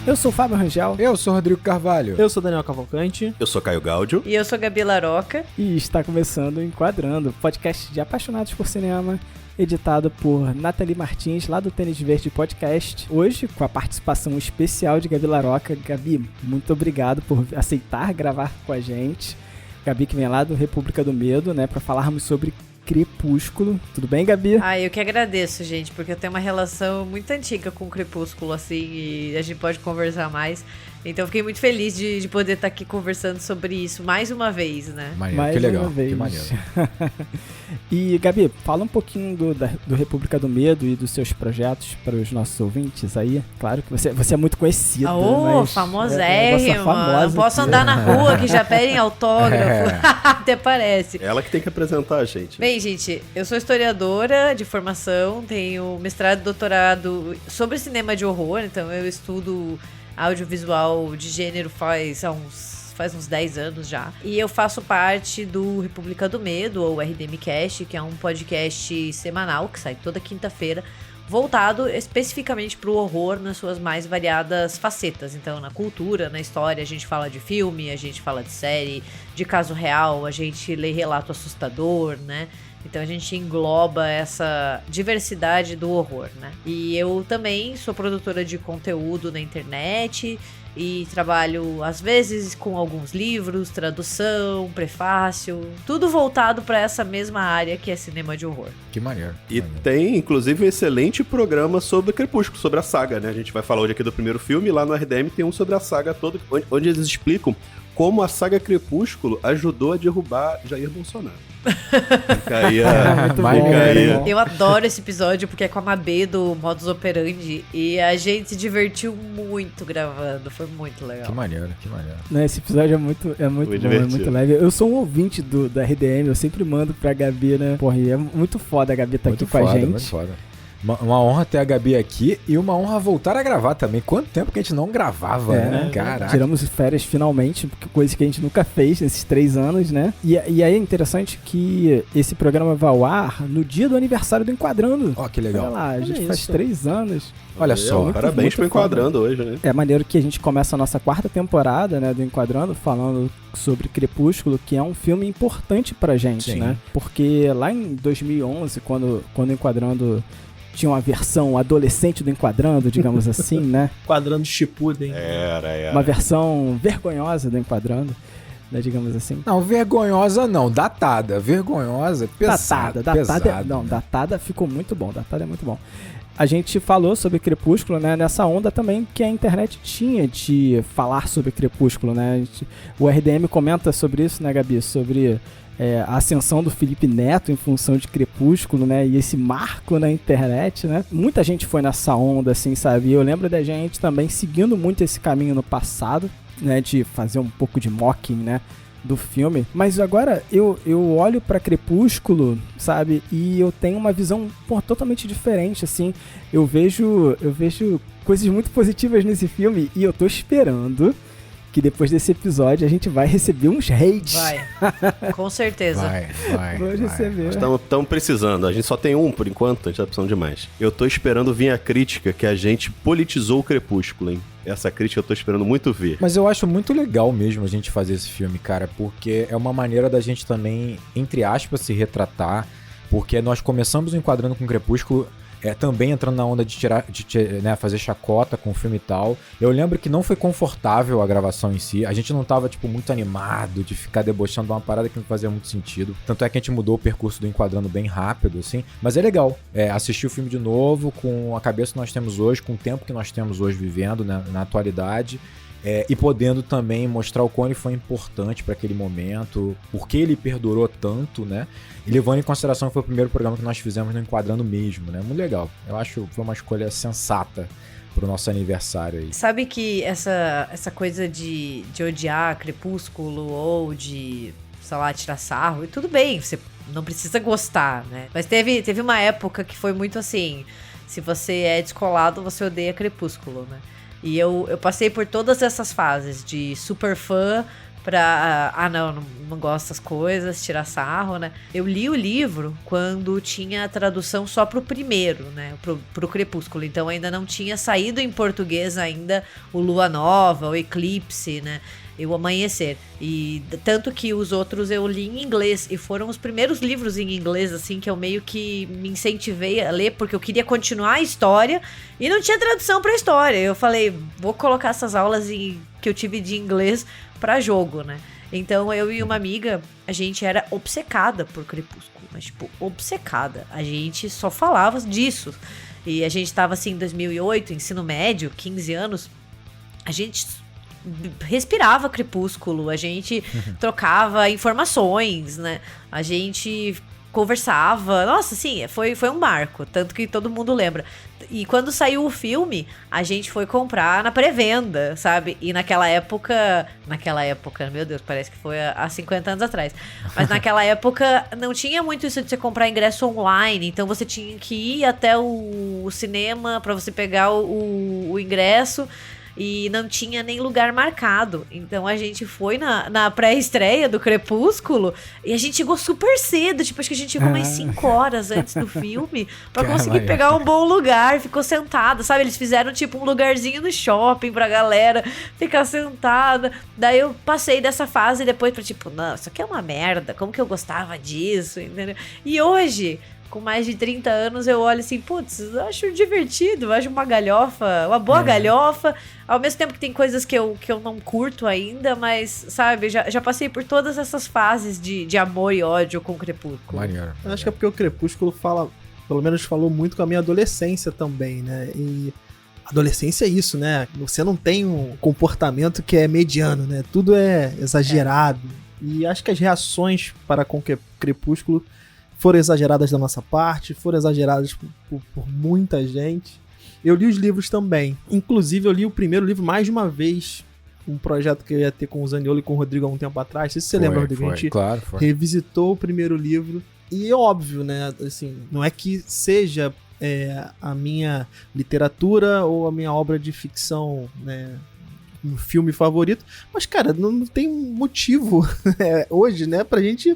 Eu sou o Fábio Rangel. Eu sou o Rodrigo Carvalho. Eu sou o Daniel Cavalcante. Eu sou Caio Gáudio. E eu sou a Gabi Laroca. E está começando o Enquadrando, podcast de apaixonados por cinema, editado por Nathalie Martins, lá do Tênis Verde Podcast. Hoje, com a participação especial de Gabi Laroca. Gabi, muito obrigado por aceitar gravar com a gente. Gabi que vem lá do República do Medo, né, para falarmos sobre Crepúsculo. Tudo bem, Gabi? Eu que agradeço, gente, porque eu tenho uma relação muito antiga com o Crepúsculo, assim, e a gente pode conversar mais. Então eu fiquei muito feliz de poder estar aqui conversando sobre isso mais uma vez, né? Maneiro, que legal, que maneiro. E, Gabi, fala um pouquinho do República do Medo e dos seus projetos para os nossos ouvintes aí. Claro que você é muito conhecida, mas... famosérrima. Não posso andar na rua que já pedem autógrafo. Até parece. Ela que tem que apresentar a gente. Bem, gente, eu sou historiadora de formação, tenho mestrado e doutorado sobre cinema de horror, então eu estudo audiovisual de gênero faz uns 10 anos já. E eu faço parte do República do Medo, ou RDMcast, que é um podcast semanal que sai toda quinta-feira, voltado especificamente para o horror nas suas mais variadas facetas. Então, na cultura, na história, a gente fala de filme, a gente fala de série, de caso real, a gente lê relato assustador, né? Então a gente engloba essa diversidade do horror, né? E eu também sou produtora de conteúdo na internet e trabalho, às vezes, com alguns livros, tradução, prefácio, tudo voltado para essa mesma área que é cinema de horror. Que maneiro. E tem, inclusive, um excelente programa sobre Crepúsculo, sobre a saga, né? A gente vai falar hoje aqui do primeiro filme, e lá no RDM tem um sobre a saga toda, onde eles explicam como a saga Crepúsculo ajudou a derrubar Jair Bolsonaro. Fica aí Eu adoro esse episódio porque é com a Mabê do Modus Operandi e a gente se divertiu muito gravando, foi muito legal. Que maneiro, que maneiro. Esse episódio é muito bom, é muito leve. Eu sou um ouvinte da RDM, eu sempre mando pra Gabi, né? Porra, e é muito foda a Gabi tá aqui com a gente. Muito foda. Uma honra ter a Gabi aqui e uma honra voltar a gravar também. Quanto tempo que a gente não gravava, né? Caraca. Tiramos férias finalmente, coisa que a gente nunca fez nesses 3 anos, né? E aí é interessante que esse programa vai ao ar no dia do aniversário do Enquadrando. Ó, que legal. Olha lá, a gente faz 3 anos. Olha só. Parabéns pro Enquadrando hoje, né? É maneiro que a gente começa a nossa 4ª temporada, né, do Enquadrando, falando sobre Crepúsculo, que é um filme importante pra gente, né? Porque lá em 2011, quando o Enquadrando tinha uma versão adolescente do Enquadrando, digamos assim, né? Enquadrando Shippuden. Era. Uma versão vergonhosa do Enquadrando, né, digamos assim. Não, vergonhosa não, datada. Vergonhosa, pesada. Datada ficou muito bom, datada é muito bom. A gente falou sobre Crepúsculo, né, nessa onda também que a internet tinha de falar sobre Crepúsculo, né? O RDM comenta sobre isso, né, Gabi? Sobre a ascensão do Felipe Neto em função de Crepúsculo, né? E esse marco na internet, né? Muita gente foi nessa onda, assim, sabe? E eu lembro da gente também seguindo muito esse caminho no passado, né? De fazer um pouco de mocking, né? Do filme. Mas agora eu olho pra Crepúsculo, sabe? E eu tenho uma visão, totalmente diferente, assim. Eu vejo coisas muito positivas nesse filme e eu tô esperando que depois desse episódio a gente vai receber uns hates. Vai, com certeza. Vai. Receber. Estamos precisando, a gente só tem um por enquanto, a gente tá precisando de mais. Eu tô esperando vir a crítica que a gente politizou o Crepúsculo, hein? Essa crítica eu tô esperando muito ver. Mas eu acho muito legal mesmo a gente fazer esse filme, cara, porque é uma maneira da gente também, entre aspas, se retratar, porque nós começamos o Enquadrando com Crepúsculo também entrando na onda de fazer chacota com o filme e tal. Eu lembro que não foi confortável a gravação em si. A gente não tava, muito animado de ficar debochando uma parada que não fazia muito sentido. Tanto é que a gente mudou o percurso do Enquadrando bem rápido, assim. Mas é legal assistir o filme de novo com a cabeça que nós temos hoje, com o tempo que nós temos hoje vivendo, né, na atualidade. E podendo também mostrar o quão ele foi importante para aquele momento, por que ele perdurou tanto, né? E levando em consideração que foi o primeiro programa que nós fizemos no Enquadrando mesmo, né? Muito legal. Eu acho que foi uma escolha sensata pro nosso aniversário aí. Sabe que essa coisa de odiar Crepúsculo ou de, sei lá, tirar sarro, e tudo bem, você não precisa gostar, né? Mas teve uma época que foi muito assim, se você é descolado, você odeia Crepúsculo, né? E eu passei por todas essas fases de super fã pra... não gosto dessas coisas, tirar sarro, né? Eu li o livro quando tinha a tradução só pro primeiro, né? Pro Crepúsculo. Então ainda não tinha saído em português ainda o Lua Nova, o Eclipse, né? E o Amanhecer. E tanto que os outros eu li em inglês. E foram os primeiros livros em inglês, assim, que eu meio que me incentivei a ler, porque eu queria continuar a história. E não tinha tradução pra história. Eu falei, vou colocar essas aulas que eu tive de inglês pra jogo, né? Então eu e uma amiga, a gente era obcecada por Crepúsculo. Mas, tipo, obcecada. A gente só falava disso. E a gente tava, assim, em 2008, ensino médio, 15 anos. A gente respirava Crepúsculo, a gente trocava informações, né? A gente conversava. Nossa, assim, foi um marco, tanto que todo mundo lembra. E quando saiu o filme, a gente foi comprar na pré-venda, sabe? E naquela época, meu Deus, parece que foi há 50 anos atrás. Mas naquela época não tinha muito isso de você comprar ingresso online, então você tinha que ir até o cinema pra você pegar o ingresso. E não tinha nem lugar marcado. Então a gente foi na pré-estreia do Crepúsculo e a gente chegou super cedo. Tipo, acho que a gente chegou umas 5 horas antes do filme pra conseguir pegar um bom lugar. Ficou sentada, sabe? Eles fizeram tipo um lugarzinho no shopping pra galera ficar sentada. Daí eu passei dessa fase depois pra tipo, não, isso aqui é uma merda. Como que eu gostava disso, entendeu? E hoje, com mais de 30 anos, eu olho assim, putz, eu acho divertido, eu acho uma galhofa, uma boa galhofa, ao mesmo tempo que tem coisas que eu não curto ainda, mas, sabe, já passei por todas essas fases de amor e ódio com o Crepúsculo. Maneiro. Eu acho que é porque o Crepúsculo pelo menos falou muito com a minha adolescência também, né? E adolescência é isso, né? Você não tem um comportamento que é mediano, né? Tudo é exagerado. E acho que as reações para com o Crepúsculo foram exageradas da nossa parte, foram exageradas por muita gente. Eu li os livros também. Inclusive, eu li o primeiro livro mais de uma vez. Um projeto que eu ia ter com o Zaniolo e com o Rodrigo há um tempo atrás. Não sei se você lembra, Rodrigo. A gente revisitou o primeiro livro. E é óbvio, né? Assim, não é que seja a minha literatura ou a minha obra de ficção, né? Um filme favorito. Mas, cara, não tem motivo hoje, né? Pra gente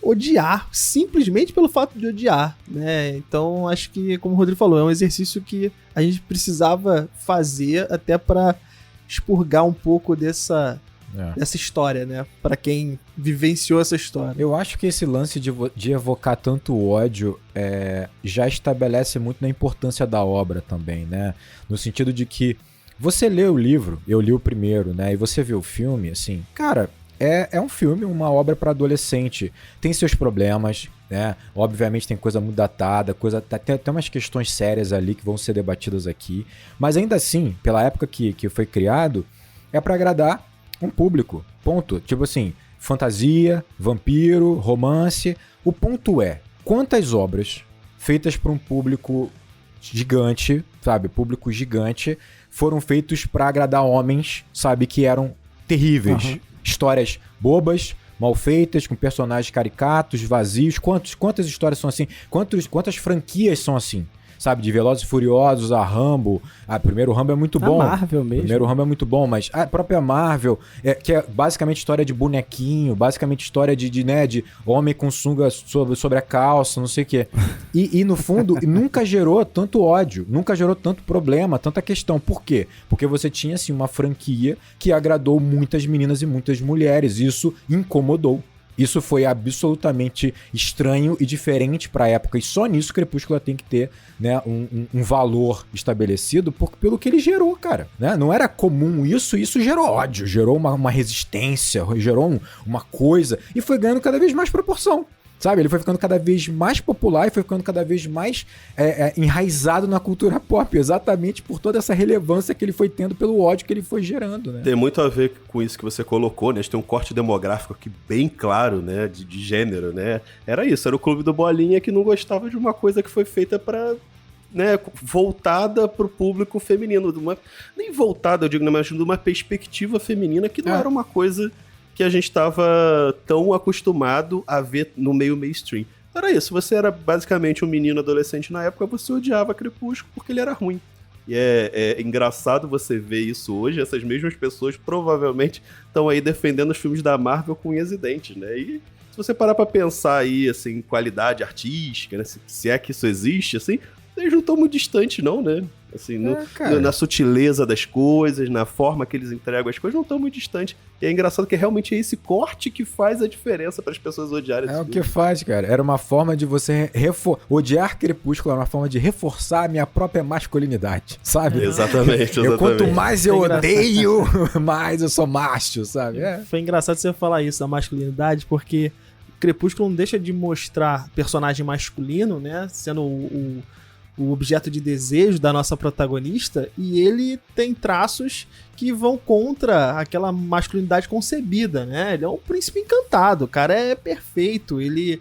odiar, simplesmente pelo fato de odiar, né? Então, acho que, como o Rodrigo falou, é um exercício que a gente precisava fazer até para expurgar um pouco dessa história, né? Para quem vivenciou essa história. Eu acho que esse lance de evocar tanto ódio já estabelece muito na importância da obra também, né? No sentido de que você lê o livro, eu li o primeiro, né? E você vê o filme, assim, cara, é um filme, uma obra para adolescente. Tem seus problemas, né? Obviamente tem coisa muito datada, tem umas questões sérias ali que vão ser debatidas aqui. Mas ainda assim, pela época que foi criado, é para agradar um público. Ponto. Tipo assim, fantasia, vampiro, romance. O ponto é, quantas obras feitas para um público gigante, sabe? Público gigante, foram feitos para agradar homens, sabe? Que eram terríveis. Uhum. Histórias bobas, mal feitas, com personagens caricatos, vazios. Quantas histórias são assim? Quantas franquias são assim? Sabe, de Velozes e Furiosos a Rambo. Primeiro Rambo é muito bom. A Marvel mesmo. Primeiro Rambo é muito bom, mas a própria Marvel, que é basicamente história de bonequinho, basicamente história de homem com sunga sobre a calça, não sei o quê. E no fundo, nunca gerou tanto ódio, nunca gerou tanto problema, tanta questão. Por quê? Porque você tinha, assim, uma franquia que agradou muitas meninas e muitas mulheres. Isso incomodou. Isso foi absolutamente estranho e diferente para a época. E só nisso Crepúsculo tem que ter, né, um valor estabelecido pelo que ele gerou, cara. Né? Não era comum isso gerou ódio, gerou uma resistência, gerou uma coisa. E foi ganhando cada vez mais proporção. Sabe, ele foi ficando cada vez mais popular e foi ficando cada vez mais enraizado na cultura pop, exatamente por toda essa relevância que ele foi tendo pelo ódio que ele foi gerando, né? Tem muito a ver com isso que você colocou, né? A gente tem um corte demográfico aqui bem claro, né? De gênero, né? Era isso, era o clube do Bolinha que não gostava de uma coisa que foi feita pra... né, voltada pro público feminino. Nem voltada, eu digo, mas de uma perspectiva feminina que não era uma coisa que a gente estava tão acostumado a ver no meio mainstream. Era isso, você era basicamente um menino adolescente na época, você odiava Crepúsculo porque ele era ruim. E é engraçado você ver isso hoje. Essas mesmas pessoas provavelmente estão aí defendendo os filmes da Marvel com unhas e dentes, né? E se você parar pra pensar aí, assim, qualidade artística, né? Se é que isso existe, assim, eles não estão muito distantes, não, né? Assim, na sutileza das coisas, na forma que eles entregam as coisas, não estão muito distantes. E é engraçado que realmente é esse corte que faz a diferença para as pessoas odiarem esse É o filme. que faz, cara. Era uma forma de você odiar Crepúsculo, era uma forma de reforçar a minha própria masculinidade, sabe? Exatamente. Quanto mais eu Foi odeio, mais eu sou macho, sabe? Foi engraçado você falar isso da masculinidade, porque Crepúsculo não deixa de mostrar personagem masculino, né? Sendo o objeto de desejo da nossa protagonista, e ele tem traços que vão contra aquela masculinidade concebida, né? Ele é um príncipe encantado, o cara é perfeito, ele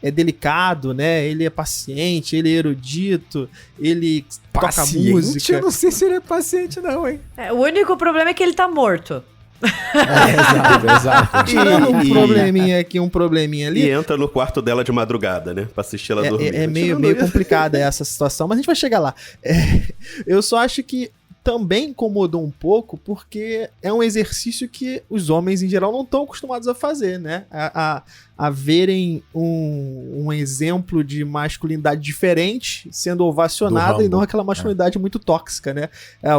é delicado, né? Ele é paciente, ele é erudito, ele toca música. Eu não sei se ele é paciente não, hein? O único problema é que ele tá morto. Exato. Tirando um probleminha aqui, um probleminha ali. E entra no quarto dela de madrugada, né? Pra assistir ela dormir. É meio complicada essa situação, mas a gente vai chegar lá. Eu só acho que também incomodou um pouco, porque é um exercício que os homens, em geral, não estão acostumados a fazer, né? A verem um exemplo de masculinidade diferente sendo ovacionada e não aquela masculinidade muito tóxica, né?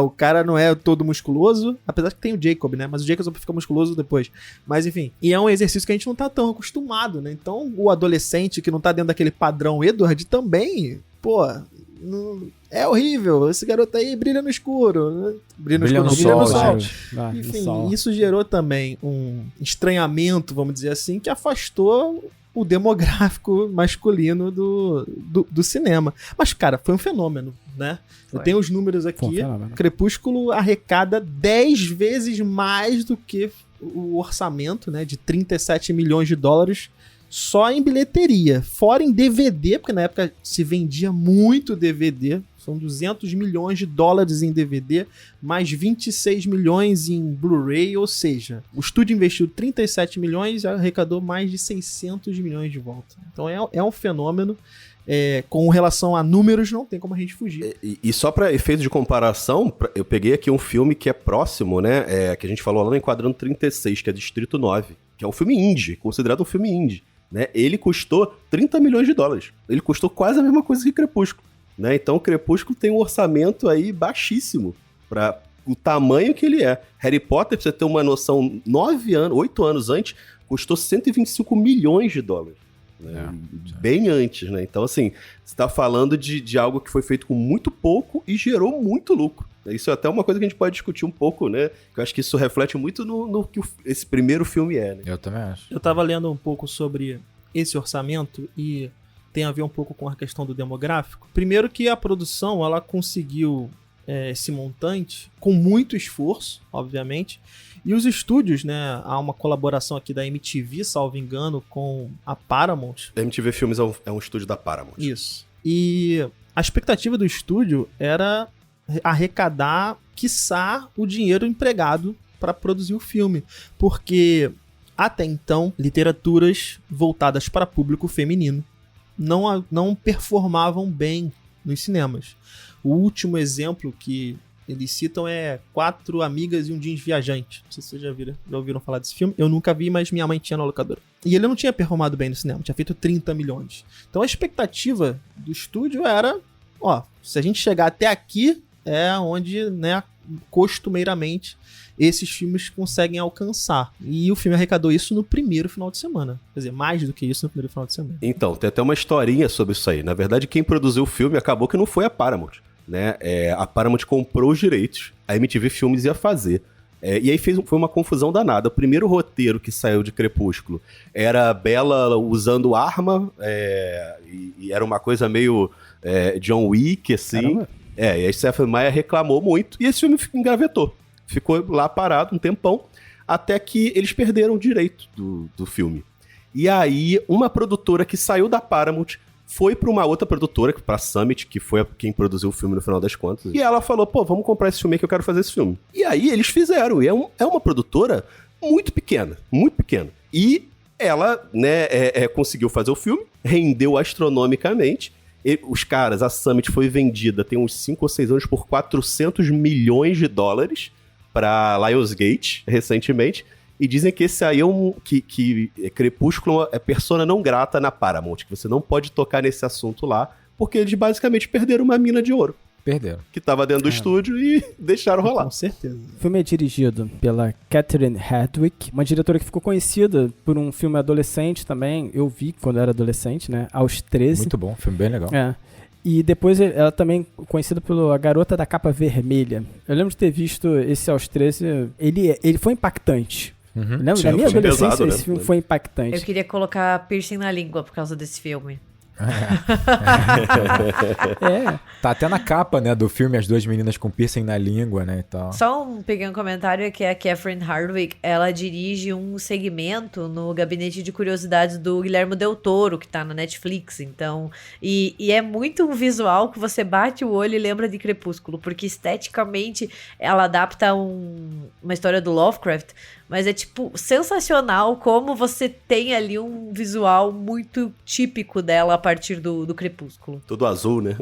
O cara não é todo musculoso, apesar que tem o Jacob, né? Mas o Jacob fica musculoso depois. Mas enfim, e é um exercício que a gente não tá tão acostumado, né? Então o adolescente que não tá dentro daquele padrão Edward também, pô... É horrível, esse garoto aí brilha no escuro, né? Brilha no sol. Enfim, isso gerou também um estranhamento, vamos dizer assim, que afastou o demográfico masculino do cinema. Mas, cara, foi um fenômeno, né? Eu tenho os números aqui. Crepúsculo arrecada 10 vezes mais do que o orçamento, né, de 37 milhões de dólares só em bilheteria, fora em DVD, porque na época se vendia muito DVD, são 200 milhões de dólares em DVD, mais 26 milhões em Blu-ray, ou seja, o estúdio investiu 37 milhões e arrecadou mais de 600 milhões de volta. Então é um fenômeno, com relação a números não tem como a gente fugir. E só para efeito de comparação, eu peguei aqui um filme que é próximo, né, que a gente falou lá no Enquadrando 36, que é Distrito 9, que é um filme indie, considerado um filme indie. Né? Ele custou 30 milhões de dólares. Ele custou quase a mesma coisa que Crepúsculo. Né? Então o Crepúsculo tem um orçamento aí baixíssimo para o tamanho que ele é. Harry Potter, pra você ter uma noção, 8 anos antes, custou 125 milhões de dólares. Né? Bem antes, né? Então, assim, você tá falando de algo que foi feito com muito pouco e gerou muito lucro. Isso é até uma coisa que a gente pode discutir um pouco, né? Eu acho que isso reflete muito no que esse primeiro filme é, né? Eu também acho. Eu tava lendo um pouco sobre esse orçamento e tem a ver um pouco com a questão do demográfico. Primeiro que a produção, ela conseguiu esse montante com muito esforço, obviamente. E os estúdios, né? Há uma colaboração aqui da MTV, salvo engano, com a Paramount. A MTV Filmes é um estúdio da Paramount. Isso. E a expectativa do estúdio era arrecadar, quiçá, o dinheiro empregado para produzir o filme. Porque, até então, literaturas voltadas para público feminino não performavam bem nos cinemas. O último exemplo que eles citam é 4 Amigas e um Jeans Viajante. Não sei se vocês já ouviram falar desse filme. Eu nunca vi, mas minha mãe tinha na locadora. E ele não tinha performado bem no cinema, tinha feito 30 milhões. Então a expectativa do estúdio era, se a gente chegar até aqui, é onde, né, costumeiramente esses filmes conseguem alcançar. E o filme arrecadou isso no primeiro final de semana. Quer dizer, mais do que isso no primeiro final de semana. Então, tem até uma historinha sobre isso aí. Na verdade, quem produziu o filme acabou que não foi a Paramount. Né? A Paramount comprou os direitos, a MTV Filmes ia fazer. E aí foi uma confusão danada. O primeiro roteiro que saiu de Crepúsculo era a Bella usando arma, e era uma coisa meio John Wick, assim. Caramba. E a Stephenie Meyer reclamou muito, e esse filme engavetou. Ficou lá parado um tempão, até que eles perderam o direito do filme. E aí, uma produtora que saiu da Paramount foi pra uma outra produtora, pra Summit, que foi quem produziu o filme no final das contas. E ela falou, vamos comprar esse filme aí que eu quero fazer esse filme. E aí eles fizeram. E é uma produtora muito pequena, muito pequena. E ela, né, conseguiu fazer o filme, rendeu astronomicamente. Os caras, a Summit foi vendida tem uns 5 ou 6 anos por $400 milhões pra Lionsgate, recentemente. E dizem que esse aí que Crepúsculo é persona não grata na Paramount, que você não pode tocar nesse assunto lá, porque eles basicamente perderam uma mina de ouro. Perderam. Que tava dentro do estúdio e deixaram rolar. Com certeza. O filme é dirigido pela Catherine Hardwicke, uma diretora que ficou conhecida por um filme adolescente também. Eu vi quando era adolescente, né? Aos 13. Muito bom, filme bem legal. É. E depois ela também conhecida pela Garota da Capa Vermelha. Eu lembro de ter visto esse Aos 13. Ele foi impactante. Lembro? Sim, Da minha foi adolescência, pesado, né? esse filme foi impactante. Eu queria colocar piercing na língua por causa desse filme. É. Tá até na capa, né, do filme As Duas Meninas com Piercing na Língua, né, e tal. Só um pequeno comentário é que a Catherine Hardwicke, ela dirige um segmento no Gabinete de Curiosidades do Guilherme Del Toro, que tá na Netflix, então... E é muito um visual que você bate o olho e lembra de Crepúsculo, porque esteticamente ela adapta uma história do Lovecraft, mas é, tipo, sensacional como você tem ali um visual muito típico dela a partir do Crepúsculo. Tudo azul, né?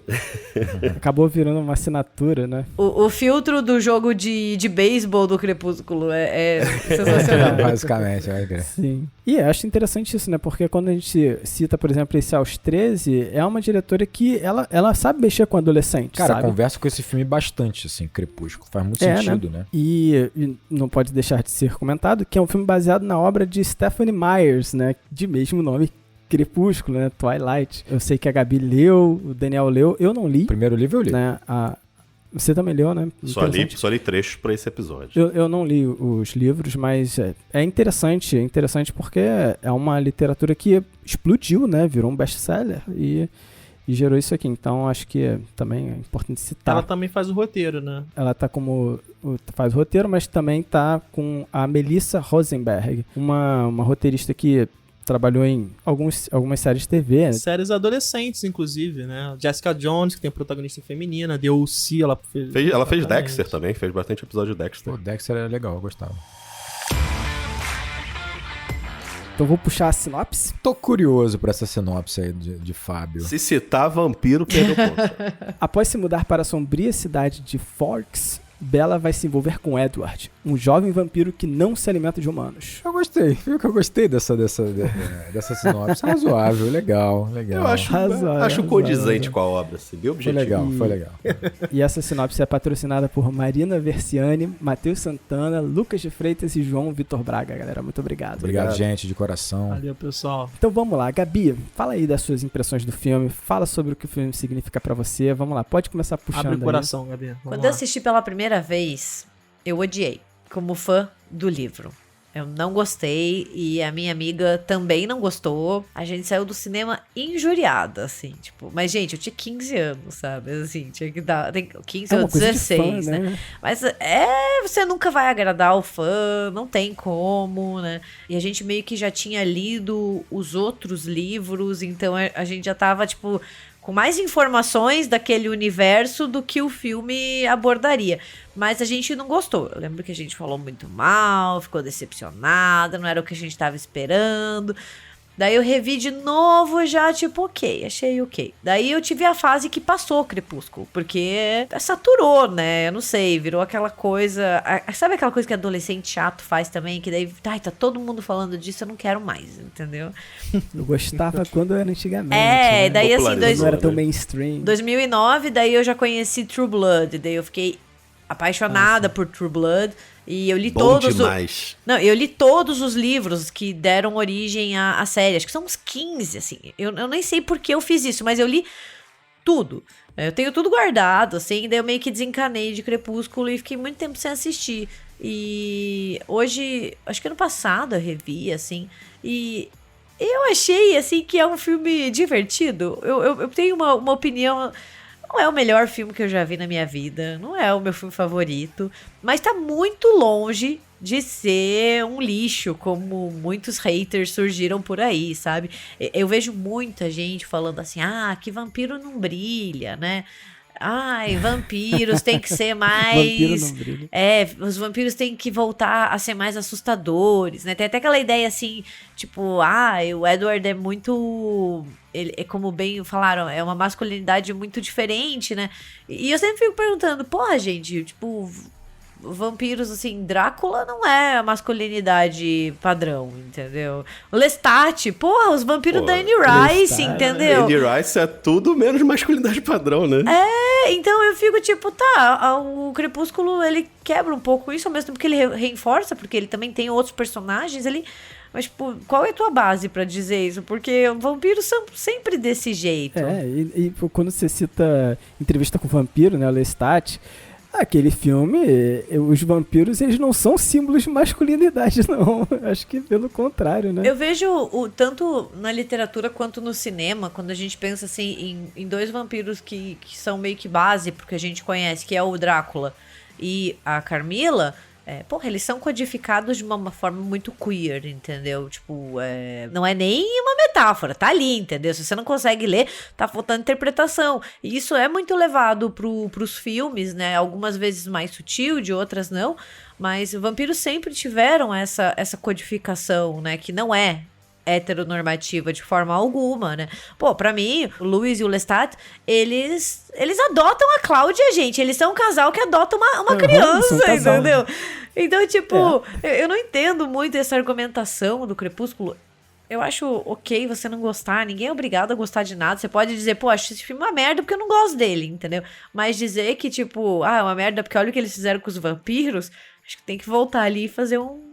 Acabou virando uma assinatura, né? O filtro do jogo de beisebol do Crepúsculo é sensacional. Basicamente, vai crer. Sim. E eu acho interessante isso, né? Porque quando a gente cita, por exemplo, esse Aos 13, é uma diretora que ela sabe mexer com adolescente, Cara, sabe? converso com esse filme bastante, assim, Crepúsculo. Faz muito É, sentido, né? E não pode deixar de ser comentado que é um filme baseado na obra de Stephanie Myers, né? De mesmo nome, Crepúsculo, né? Twilight. Eu sei que a Gabi leu, o Daniel leu, eu não li. O primeiro livro eu li. Né? Você também leu, né? Só li trechos pra esse episódio. Eu não li os livros, mas é interessante porque é uma literatura que explodiu, né? Virou um best-seller e gerou isso aqui. Então, acho que também é importante citar. Ela também faz o roteiro, né? Ela tá faz o roteiro, mas também tá com a Melissa Rosenberg, uma roteirista que trabalhou em algumas séries de TV. Né? Séries adolescentes, inclusive, né? Jessica Jones, que tem protagonista feminina, The O.C., ela fez... Ela fez Dexter também, fez bastante episódio de Dexter. Pô, Dexter era legal, eu gostava. Então vou puxar a sinopse. Tô curioso pra essa sinopse aí de Fábio. Se citar vampiro, perdeu ponto. Após se mudar para a sombria cidade de Forks, Bella vai se envolver com Edward, um jovem vampiro que não se alimenta de humanos. Eu gostei, viu que eu gostei dessa sinopse. Razoável, legal. Eu acho condizente com a obra, assim, bem objetivo. Foi legal. E essa sinopse é patrocinada por Marina Versiani, Matheus Santana, Lucas de Freitas e João Vitor Braga, galera. Muito obrigado. Obrigado, gente, de coração. Valeu, pessoal. Então vamos lá, Gabi, fala aí das suas impressões do filme, fala sobre o que o filme significa pra você. Vamos lá, pode começar puxando. Abre o coração, Gabi. Vamos Quando lá. eu assisti pela primeira vez, eu odiei, como fã do livro. Eu não gostei e a minha amiga também não gostou. A gente saiu do cinema injuriada, assim, tipo... Mas, gente, eu tinha 15 anos, sabe? Assim, tinha que dar... 15 ou 16, né? Mas você nunca vai agradar o fã, não tem como, né? E a gente meio que já tinha lido os outros livros, então a gente já tava, tipo... com mais informações daquele universo do que o filme abordaria. Mas a gente não gostou. Eu lembro que a gente falou muito mal, ficou decepcionada, não era o que a gente tava esperando. Daí eu revi de novo já, tipo, achei ok. Daí eu tive a fase que passou o Crepúsculo, porque saturou, né? Eu não sei, virou aquela coisa... Sabe aquela coisa que adolescente chato faz também? Que daí, tá todo mundo falando disso, eu não quero mais, entendeu? Eu gostava quando era antigamente. né? Daí assim... Não era tão mainstream. 2009, daí eu já conheci True Blood, daí eu fiquei apaixonada por True Blood. E eu li demais. Eu li todos os livros que deram origem à série. Acho que são uns 15, assim. Eu nem sei por que eu fiz isso, mas eu li tudo. Eu tenho tudo guardado, assim. Daí eu meio que desencanei de Crepúsculo e fiquei muito tempo sem assistir. E hoje, acho que ano passado eu revi, assim. E eu achei, assim, que é um filme divertido. Eu tenho uma opinião... Não é o melhor filme que eu já vi na minha vida, não é o meu filme favorito, mas tá muito longe de ser um lixo, como muitos haters surgiram por aí, sabe? Eu vejo muita gente falando assim, que vampiro não brilha, né? ai, vampiros tem que ser Vampiro mais... não brilha. Os vampiros têm que voltar a ser mais assustadores, né? Tem até aquela ideia assim, tipo, o Edward é muito... Ele, é como bem falaram, é uma masculinidade muito diferente, né? E eu sempre fico perguntando, porra, gente, tipo... Vampiros, assim, Drácula não é a masculinidade padrão, entendeu? O Lestat, porra, os vampiros da Anne Rice, Lestat, entendeu? Andy Rice é tudo menos masculinidade padrão, né? Então eu fico tipo, tá, o Crepúsculo, ele quebra um pouco isso, ao mesmo tempo que ele reforça, porque ele também tem outros personagens ali. Mas, tipo, qual é a tua base pra dizer isso? Porque vampiros são sempre desse jeito. E quando você cita entrevista com o vampiro, né, o Lestat... Aquele filme, os vampiros, eles não são símbolos de masculinidade, não. Acho que pelo contrário, né? Eu vejo, tanto na literatura quanto no cinema, quando a gente pensa assim em dois vampiros que são meio que base pro que a gente conhece, que é o Drácula e a Carmila... eles são codificados de uma forma muito queer, entendeu? Tipo, não é nem uma metáfora, tá ali, entendeu? Se você não consegue ler, tá faltando interpretação. E isso é muito levado pros filmes, né? Algumas vezes mais sutil, de outras não. Mas vampiros sempre tiveram essa codificação, né? Que não é heteronormativa de forma alguma, né? Pô, pra mim, o Louis e o Lestat, eles adotam a Cláudia, gente. Eles são um casal que adota uma criança, entendeu? Então, tipo, eu não entendo muito essa argumentação do Crepúsculo. Eu acho ok você não gostar, ninguém é obrigado a gostar de nada. Você pode dizer, pô, acho esse filme uma merda porque eu não gosto dele, entendeu? Mas dizer que, tipo, é uma merda porque olha o que eles fizeram com os vampiros, acho que tem que voltar ali e fazer um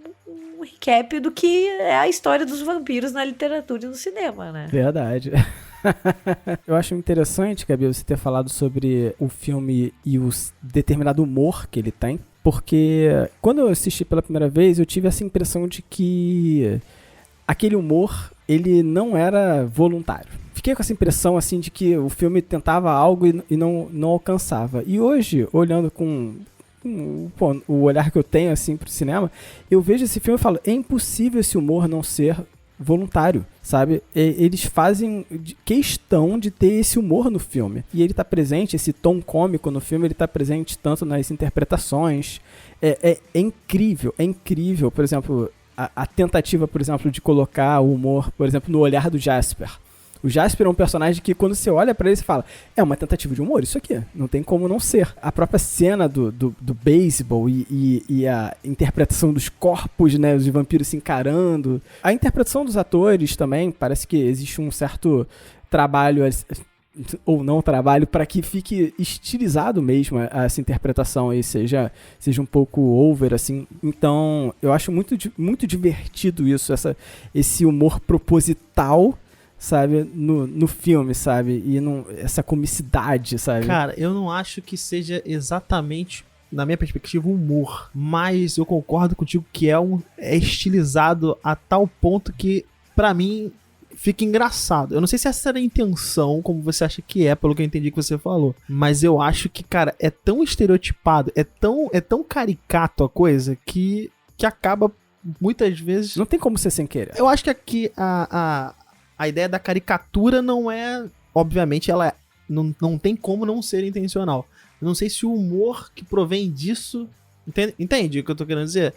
recap do que é a história dos vampiros na literatura e no cinema, né? Verdade. Eu acho interessante, Gabi, você ter falado sobre o filme e o determinado humor que ele tem, porque quando eu assisti pela primeira vez, eu tive essa impressão de que aquele humor, ele não era voluntário. Fiquei com essa impressão, assim, de que o filme tentava algo e não alcançava. E hoje, olhando com o olhar que eu tenho assim pro cinema, eu vejo esse filme e falo, é impossível esse humor não ser voluntário, sabe? Eles fazem questão de ter esse humor no filme. E ele tá presente, esse tom cômico no filme, ele tá presente tanto nas interpretações. É incrível, é incrível. Por exemplo, a tentativa, por exemplo, de colocar o humor, por exemplo, no olhar do Jasper. O Jasper é um personagem que, quando você olha pra ele, você fala, é uma tentativa de humor, isso aqui, não tem como não ser. A própria cena do beisebol e a interpretação dos corpos, né, os vampiros se encarando. A interpretação dos atores também, parece que existe um certo trabalho, ou não trabalho, para que fique estilizado mesmo essa interpretação aí, seja um pouco over, assim. Então, eu acho muito, muito divertido isso, esse humor proposital, sabe, no filme, sabe, e essa comicidade, sabe. Cara, eu não acho que seja exatamente, na minha perspectiva, humor, mas eu concordo contigo que é estilizado a tal ponto que, pra mim, fica engraçado. Eu não sei se essa era a intenção, como você acha que é, pelo que eu entendi que você falou, mas eu acho que, cara, é tão estereotipado, é tão caricato a coisa que acaba, muitas vezes... Não tem como ser sem querer. Eu acho que aqui a ideia da caricatura não é... Obviamente, ela não tem como não ser intencional. Eu não sei se o humor que provém disso... Entende o que eu tô querendo dizer?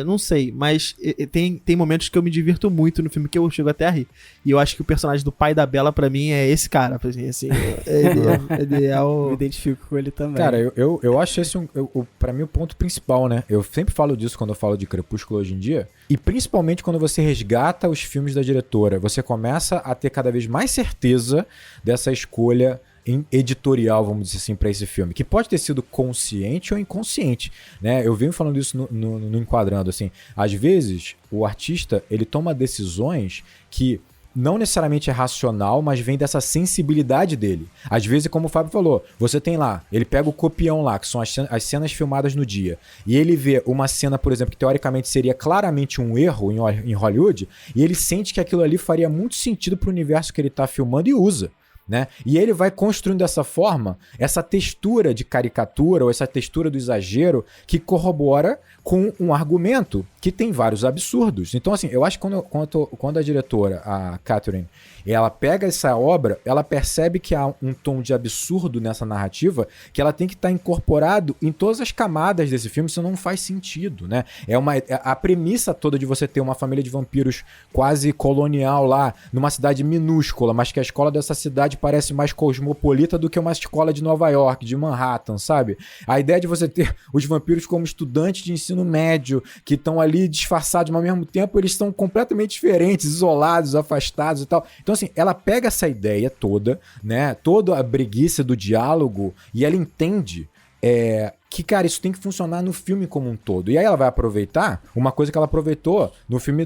Não sei, mas tem momentos que eu me divirto muito no filme, que eu chego até a rir. E eu acho que o personagem do pai da Bella, pra mim, é esse cara. Assim, ele é o... Eu me identifico com ele também. Cara, eu acho esse pra mim o ponto principal, né? Eu sempre falo disso quando eu falo de Crepúsculo hoje em dia. E principalmente quando você resgata os filmes da diretora. Você começa a ter cada vez mais certeza dessa escolha editorial, vamos dizer assim, pra esse filme, que pode ter sido consciente ou inconsciente, né? Eu venho falando isso no Enquadrando, assim, às vezes o artista, ele toma decisões que não necessariamente é racional, mas vem dessa sensibilidade dele. Às vezes, como o Fábio falou, você tem lá, ele pega o copião lá, que são as cenas filmadas no dia, e ele vê uma cena, por exemplo, que teoricamente seria claramente um erro em Hollywood, e ele sente que aquilo ali faria muito sentido pro universo que ele tá filmando e usa. Né? E ele vai construindo dessa forma essa textura de caricatura ou essa textura do exagero que corrobora com um argumento que tem vários absurdos. Então, assim, eu acho que quando a diretora, a Catherine, Ela pega essa obra, ela percebe que há um tom de absurdo nessa narrativa, que ela tem que estar incorporado em todas as camadas desse filme, senão não faz sentido, né? A premissa toda de você ter uma família de vampiros quase colonial lá, numa cidade minúscula, mas que a escola dessa cidade parece mais cosmopolita do que uma escola de Nova York, de Manhattan, sabe? A ideia de você ter os vampiros como estudantes de ensino médio, que estão ali disfarçados, mas ao mesmo tempo eles são completamente diferentes, isolados, afastados e tal. Então, assim, ela pega essa ideia toda, né? Toda a preguiça do diálogo e ela entende que, cara, isso tem que funcionar no filme como um todo. E aí ela vai aproveitar uma coisa que ela aproveitou no filme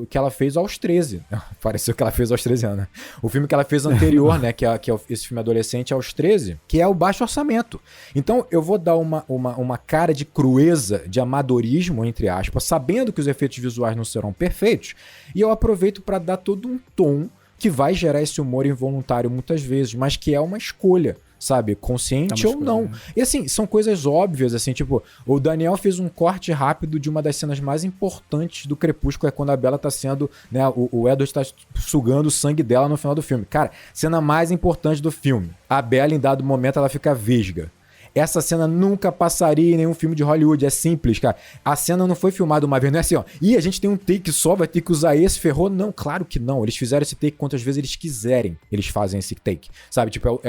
que ela fez aos 13. Pareceu que ela fez aos 13 anos, né? O filme que ela fez anterior, né? Que é esse filme adolescente aos 13, que é o baixo orçamento. Então, eu vou dar uma cara de crueza, de amadorismo, entre aspas, sabendo que os efeitos visuais não serão perfeitos, e eu aproveito para dar todo um tom que vai gerar esse humor involuntário muitas vezes, mas que é uma escolha, sabe? Consciente ou não. E assim, são coisas óbvias, assim, tipo, o Daniel fez um corte rápido de uma das cenas mais importantes do Crepúsculo, é quando a Bella tá sendo, né, o Edward tá sugando o sangue dela no final do filme. Cara, cena mais importante do filme. A Bella, em dado momento, ela fica vesga. Essa cena nunca passaria em nenhum filme de Hollywood. É simples, cara. A cena não foi filmada uma vez. Não é assim, ó. Ih, a gente tem um take só, vai ter que usar esse, ferrou. Não, claro que não. Eles fizeram esse take quantas vezes eles quiserem. Eles fazem esse take. Sabe? Tipo,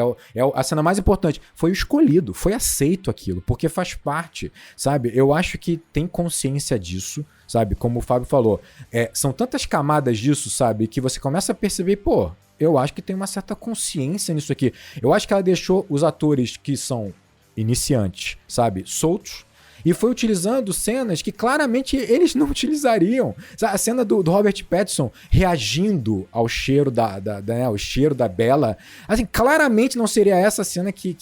a cena mais importante. Foi o escolhido. Foi aceito aquilo. Porque faz parte. Sabe? Eu acho que tem consciência disso. Sabe? Como o Fábio falou. São tantas camadas disso, sabe? Que você começa a perceber, pô, eu acho que tem uma certa consciência nisso aqui. Eu acho que ela deixou os atores que são iniciantes, sabe, soltos, e foi utilizando cenas que claramente eles não utilizariam. A cena do Robert Pattinson reagindo ao cheiro ao cheiro da Bella, assim, claramente não seria essa cena que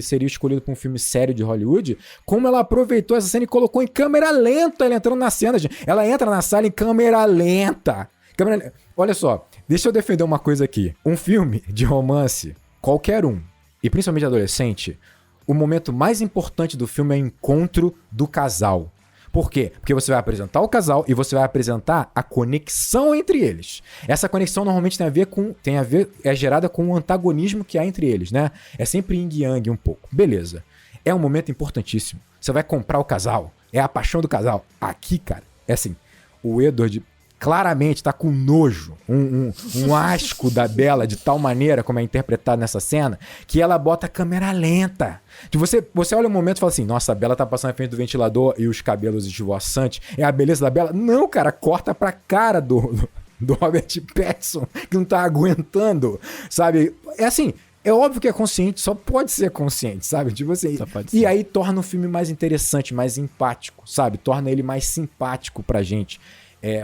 seria escolhida para um filme sério de Hollywood. Como ela aproveitou essa cena e colocou em câmera lenta, ela entrando na cena, gente. Ela entra na sala em câmera lenta. Olha só, deixa eu defender uma coisa aqui. Um filme de romance, qualquer um, e principalmente adolescente, o momento mais importante do filme é o encontro do casal. Por quê? Porque você vai apresentar o casal e você vai apresentar a conexão entre eles. Essa conexão normalmente é gerada com o antagonismo que há entre eles, né? É sempre yin e yang um pouco. Beleza. É um momento importantíssimo. Você vai comprar o casal. É a paixão do casal. Aqui, cara, é assim, o Edward claramente tá com nojo, um asco da Bella de tal maneira como é interpretado nessa cena, que ela bota a câmera lenta. Você olha um momento e fala assim, nossa, a Bella tá passando na frente do ventilador e os cabelos esvoaçantes, é a beleza da Bella? Não, cara, corta pra cara do Robert Pattinson, que não tá aguentando, sabe? É assim, é óbvio que é consciente, só pode ser consciente, sabe? Tipo assim, e aí torna o filme mais interessante, mais empático, sabe? Torna ele mais simpático pra gente.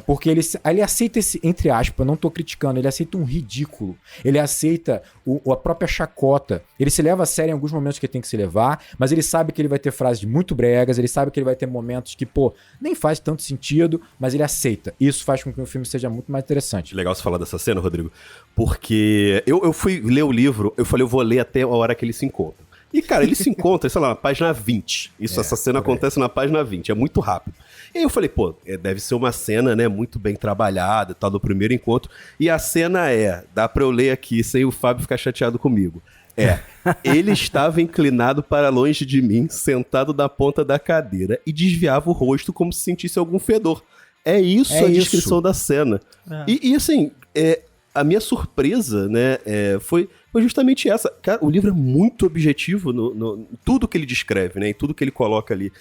Porque ele aceita esse, entre aspas, não tô criticando, ele aceita um ridículo, ele aceita a própria chacota, ele se leva a sério em alguns momentos que ele tem que se levar, mas ele sabe que ele vai ter frases muito bregas, ele sabe que ele vai ter momentos que, pô, nem faz tanto sentido, mas ele aceita. Isso faz com que o filme seja muito mais interessante. Legal você falar dessa cena, Rodrigo, porque eu fui ler o livro, eu falei, eu vou ler até a hora que eles se encontram. E, cara, eles se encontram, sei lá, na página 20. Essa cena acontece na página 20, é muito rápido. E aí eu falei, pô, deve ser uma cena, né, muito bem trabalhada e tal, do primeiro encontro. E a cena dá pra eu ler aqui, sem o Fábio ficar chateado comigo. Ele estava inclinado para longe de mim, sentado na ponta da cadeira, e desviava o rosto como se sentisse algum fedor. É isso a descrição da cena. E assim, a minha surpresa, né, foi justamente essa. Cara, o livro é muito objetivo no tudo que ele descreve, né, em tudo que ele coloca ali.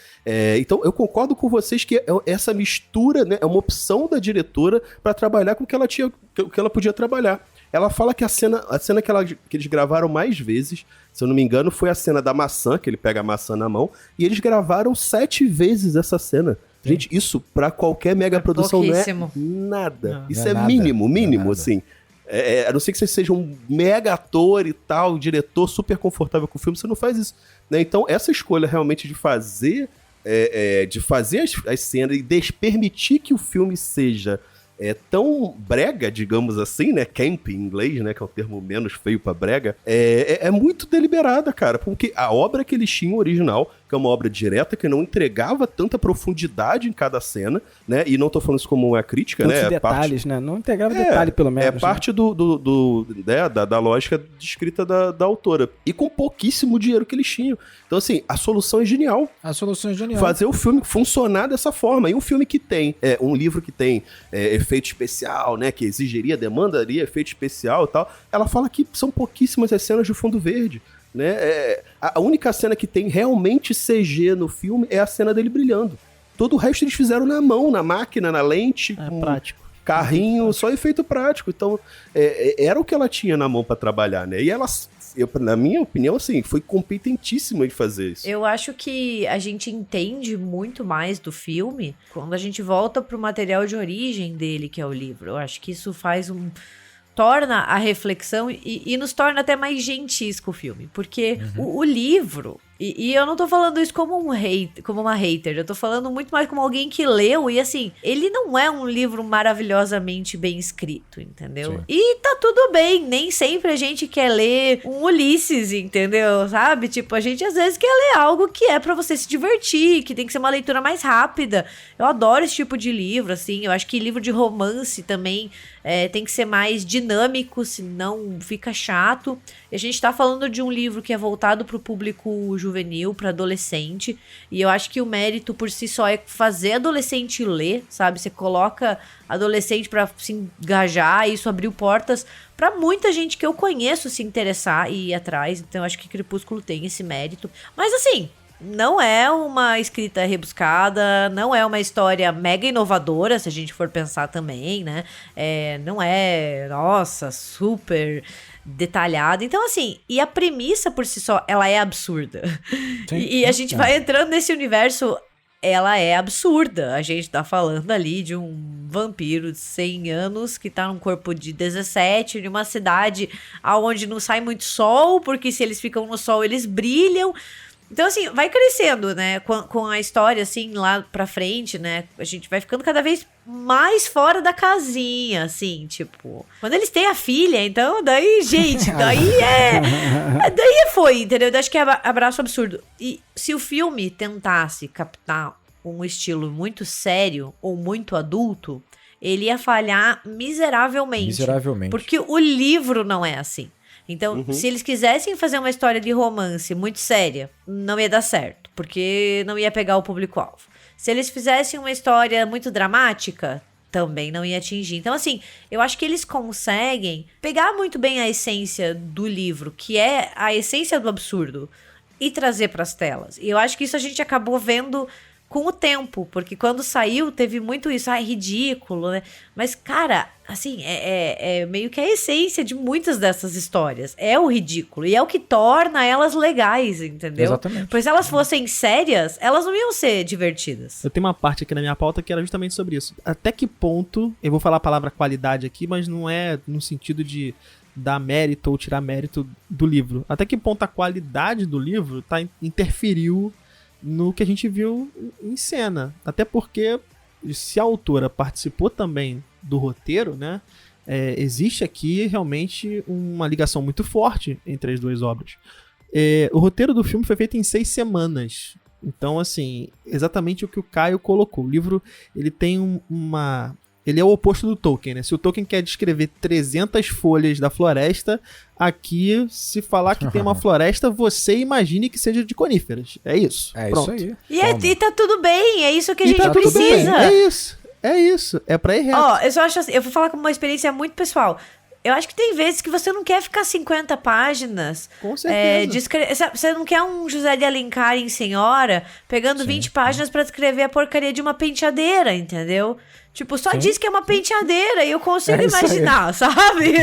Então, eu concordo com vocês que essa mistura, né, é uma opção da diretora para trabalhar com o que ela tinha, o que ela podia trabalhar. Ela fala que a cena que eles gravaram mais vezes, se eu não me engano, foi a cena da maçã, que ele pega a maçã na mão, e eles gravaram 7 vezes essa cena. Sim. Gente, isso pra qualquer mega produção não é nada. Isso é mínimo, assim. A não ser que você seja um mega ator e tal, diretor super confortável com o filme, você não faz isso, né? Então, essa escolha realmente de fazer as cenas e permitir que o filme seja tão brega, digamos assim, né? Camp em inglês, né? Que é o termo menos feio pra brega. É muito deliberada, cara. Porque a obra que eles tinham original que é uma obra direta, que não entregava tanta profundidade em cada cena, né? E não tô falando isso como uma crítica, Tantos né? detalhes, né? Não integrava detalhe, pelo menos. É parte da lógica de escrita da autora. E com pouquíssimo dinheiro que eles tinham. Então, assim, a solução é genial. A solução é genial. Fazer o filme funcionar dessa forma. E um filme que tem, um livro que tem efeito especial, né? Que exigiria, demandaria efeito especial e tal. Ela fala que são pouquíssimas as cenas de fundo verde. Né? A única cena que tem realmente CG no filme é a cena dele brilhando. Todo o resto eles fizeram na mão, na máquina, na lente, com prático. Carrinho, só efeito prático. Então, era o que ela tinha na mão pra trabalhar, né? E ela, na minha opinião, assim, foi competentíssima em fazer isso. Eu acho que a gente entende muito mais do filme quando a gente volta pro material de origem dele, que é o livro. Eu acho que isso torna a reflexão e nos torna até mais gentis com o filme. Porque o livro, e eu não tô falando isso como uma hater, eu tô falando muito mais como alguém que leu, e assim, ele não é um livro maravilhosamente bem escrito, entendeu? Sim. E tá tudo bem, nem sempre a gente quer ler um Ulisses, entendeu? Sabe? Tipo, a gente às vezes quer ler algo que é pra você se divertir, que tem que ser uma leitura mais rápida. Eu adoro esse tipo de livro, assim, eu acho que livro de romance também tem que ser mais dinâmico, senão fica chato. E a gente tá falando de um livro que é voltado pro público juvenil, para adolescente, e eu acho que o mérito por si só é fazer adolescente ler, sabe? Você coloca adolescente para se engajar, e isso abriu portas para muita gente que eu conheço se interessar e ir atrás, então eu acho que Crepúsculo tem esse mérito. Mas assim, não é uma escrita rebuscada, não é uma história mega inovadora, se a gente for pensar também, né? Não é, nossa, super detalhada. Então, assim, e a premissa por si só, ela é absurda. E a gente vai entrando nesse universo, ela é absurda. A gente tá falando ali de um vampiro de 100 anos que tá num corpo de 17, numa cidade onde não sai muito sol, porque se eles ficam no sol, eles brilham. Então, assim, vai crescendo, né, com a história, assim, lá pra frente, né, a gente vai ficando cada vez mais fora da casinha, assim, tipo... Quando eles têm a filha, então, daí, gente, daí foi, entendeu? Eu acho que é abraço absurdo. E se o filme tentasse captar um estilo muito sério ou muito adulto, ele ia falhar miseravelmente. Miseravelmente. Porque o livro não é assim. Então, se eles quisessem fazer uma história de romance muito séria, não ia dar certo, porque não ia pegar o público-alvo. Se eles fizessem uma história muito dramática, também não ia atingir. Então, assim, eu acho que eles conseguem pegar muito bem a essência do livro, que é a essência do absurdo, e trazer para as telas. E eu acho que isso a gente acabou vendo com o tempo, porque quando saiu teve muito isso, ridículo, né? Mas, cara, assim, é meio que a essência de muitas dessas histórias. É o ridículo, e é o que torna elas legais, entendeu? Exatamente. Pois se elas fossem sérias, elas não iam ser divertidas. Eu tenho uma parte aqui na minha pauta que era justamente sobre isso. Até que ponto, eu vou falar a palavra qualidade aqui, mas não é no sentido de dar mérito ou tirar mérito do livro. Até que ponto a qualidade do livro interferiu no que a gente viu em cena. Até porque, se a autora participou também do roteiro, né, existe aqui realmente uma ligação muito forte entre as duas obras. O roteiro do filme foi feito em 6 semanas. Então, assim, exatamente o que o Caio colocou. O livro, ele tem ele é o oposto do Tolkien, né? Se o Tolkien quer descrever 300 folhas da floresta, aqui, se falar que tem uma floresta, você imagine que seja de coníferas. É isso. Pronto. Isso aí. E tá tudo bem, é isso que a gente tá tudo bem. precisa. É isso. É pra ir reto. Eu só acho assim, eu vou falar com uma experiência muito pessoal. Eu acho que tem vezes que você não quer ficar 50 páginas. Com certeza. Você não quer um José de Alencar em Senhora pegando 20 páginas pra descrever a porcaria de uma penteadeira, entendeu? Tipo, só diz que é uma penteadeira e eu consigo imaginar, sabe?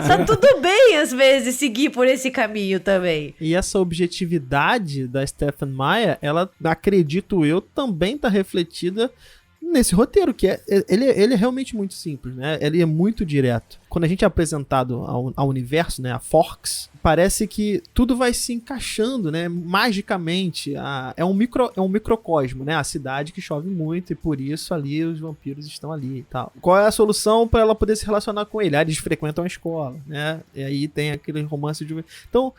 Tá tudo bem, às vezes, seguir por esse caminho também. E essa objetividade da Stephenie Meyer, ela, acredito eu, também tá refletida nesse roteiro, que ele é realmente muito simples, né? Ele é muito direto. Quando a gente é apresentado ao universo, né, a Forks, parece que tudo vai se encaixando, né, magicamente. É um microcosmo, né? A cidade que chove muito e por isso ali os vampiros estão ali e tal. Qual é a solução para ela poder se relacionar com ele? Eles frequentam a escola, né? E aí tem aquele romance de... Então,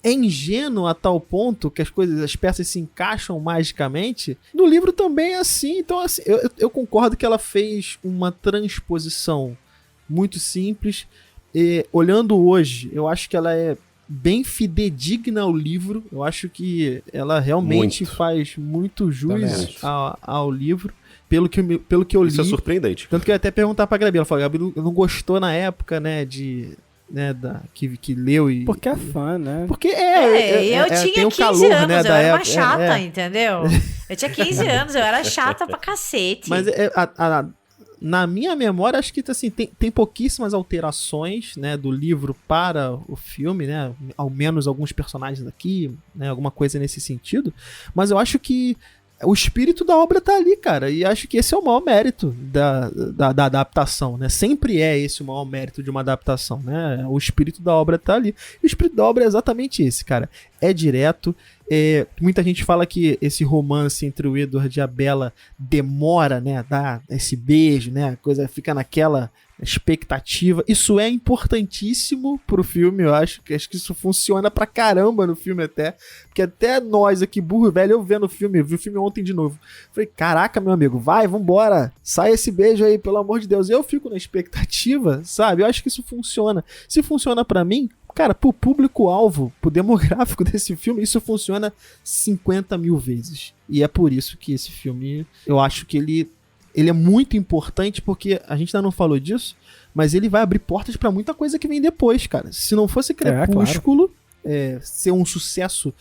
é ingênuo a tal ponto que as peças se encaixam magicamente. No livro também é assim. Então, assim, eu concordo que ela fez uma transposição muito simples. E, olhando hoje, eu acho que ela é bem fidedigna ao livro. Eu acho que ela realmente faz muito jus ao livro. Pelo que eu li. Isso é surpreendente. Tanto que eu ia até perguntar pra Gabi. Ela falou, Gabi não gostou na época, né, que leu e... Porque é fã, né? Porque eu tinha tem o 15 calor, anos, né, eu da era uma época. chata, entendeu? Eu tinha 15 anos, eu era chata pra cacete. Mas na minha memória, acho que assim, tem pouquíssimas alterações, né, do livro para o filme, né? Ao menos alguns personagens aqui, né? Alguma coisa nesse sentido. Mas eu acho que o espírito da obra tá ali, cara. E acho que esse é o maior mérito da adaptação, né? Sempre é esse o maior mérito de uma adaptação, né? O espírito da obra tá ali. E o espírito da obra é exatamente esse, cara. É direto. Muita gente fala que esse romance entre o Edward e a Bella demora, né? Dá esse beijo, né? A coisa fica naquela expectativa. Isso é importantíssimo pro filme, eu acho que isso funciona pra caramba no filme até, porque até nós aqui, burro velho, eu vendo o filme, eu vi o filme ontem de novo, falei, caraca, meu amigo, vai, vambora, sai esse beijo aí, pelo amor de Deus. Eu fico na expectativa, sabe? Eu acho que isso funciona. Se funciona pra mim, cara, pro público-alvo, pro demográfico desse filme, isso funciona 50 mil vezes. E é por isso que esse filme, eu acho que ele é muito importante, porque a gente ainda não falou disso, mas ele vai abrir portas pra muita coisa que vem depois, cara. Se não fosse Crepúsculo ser um sucesso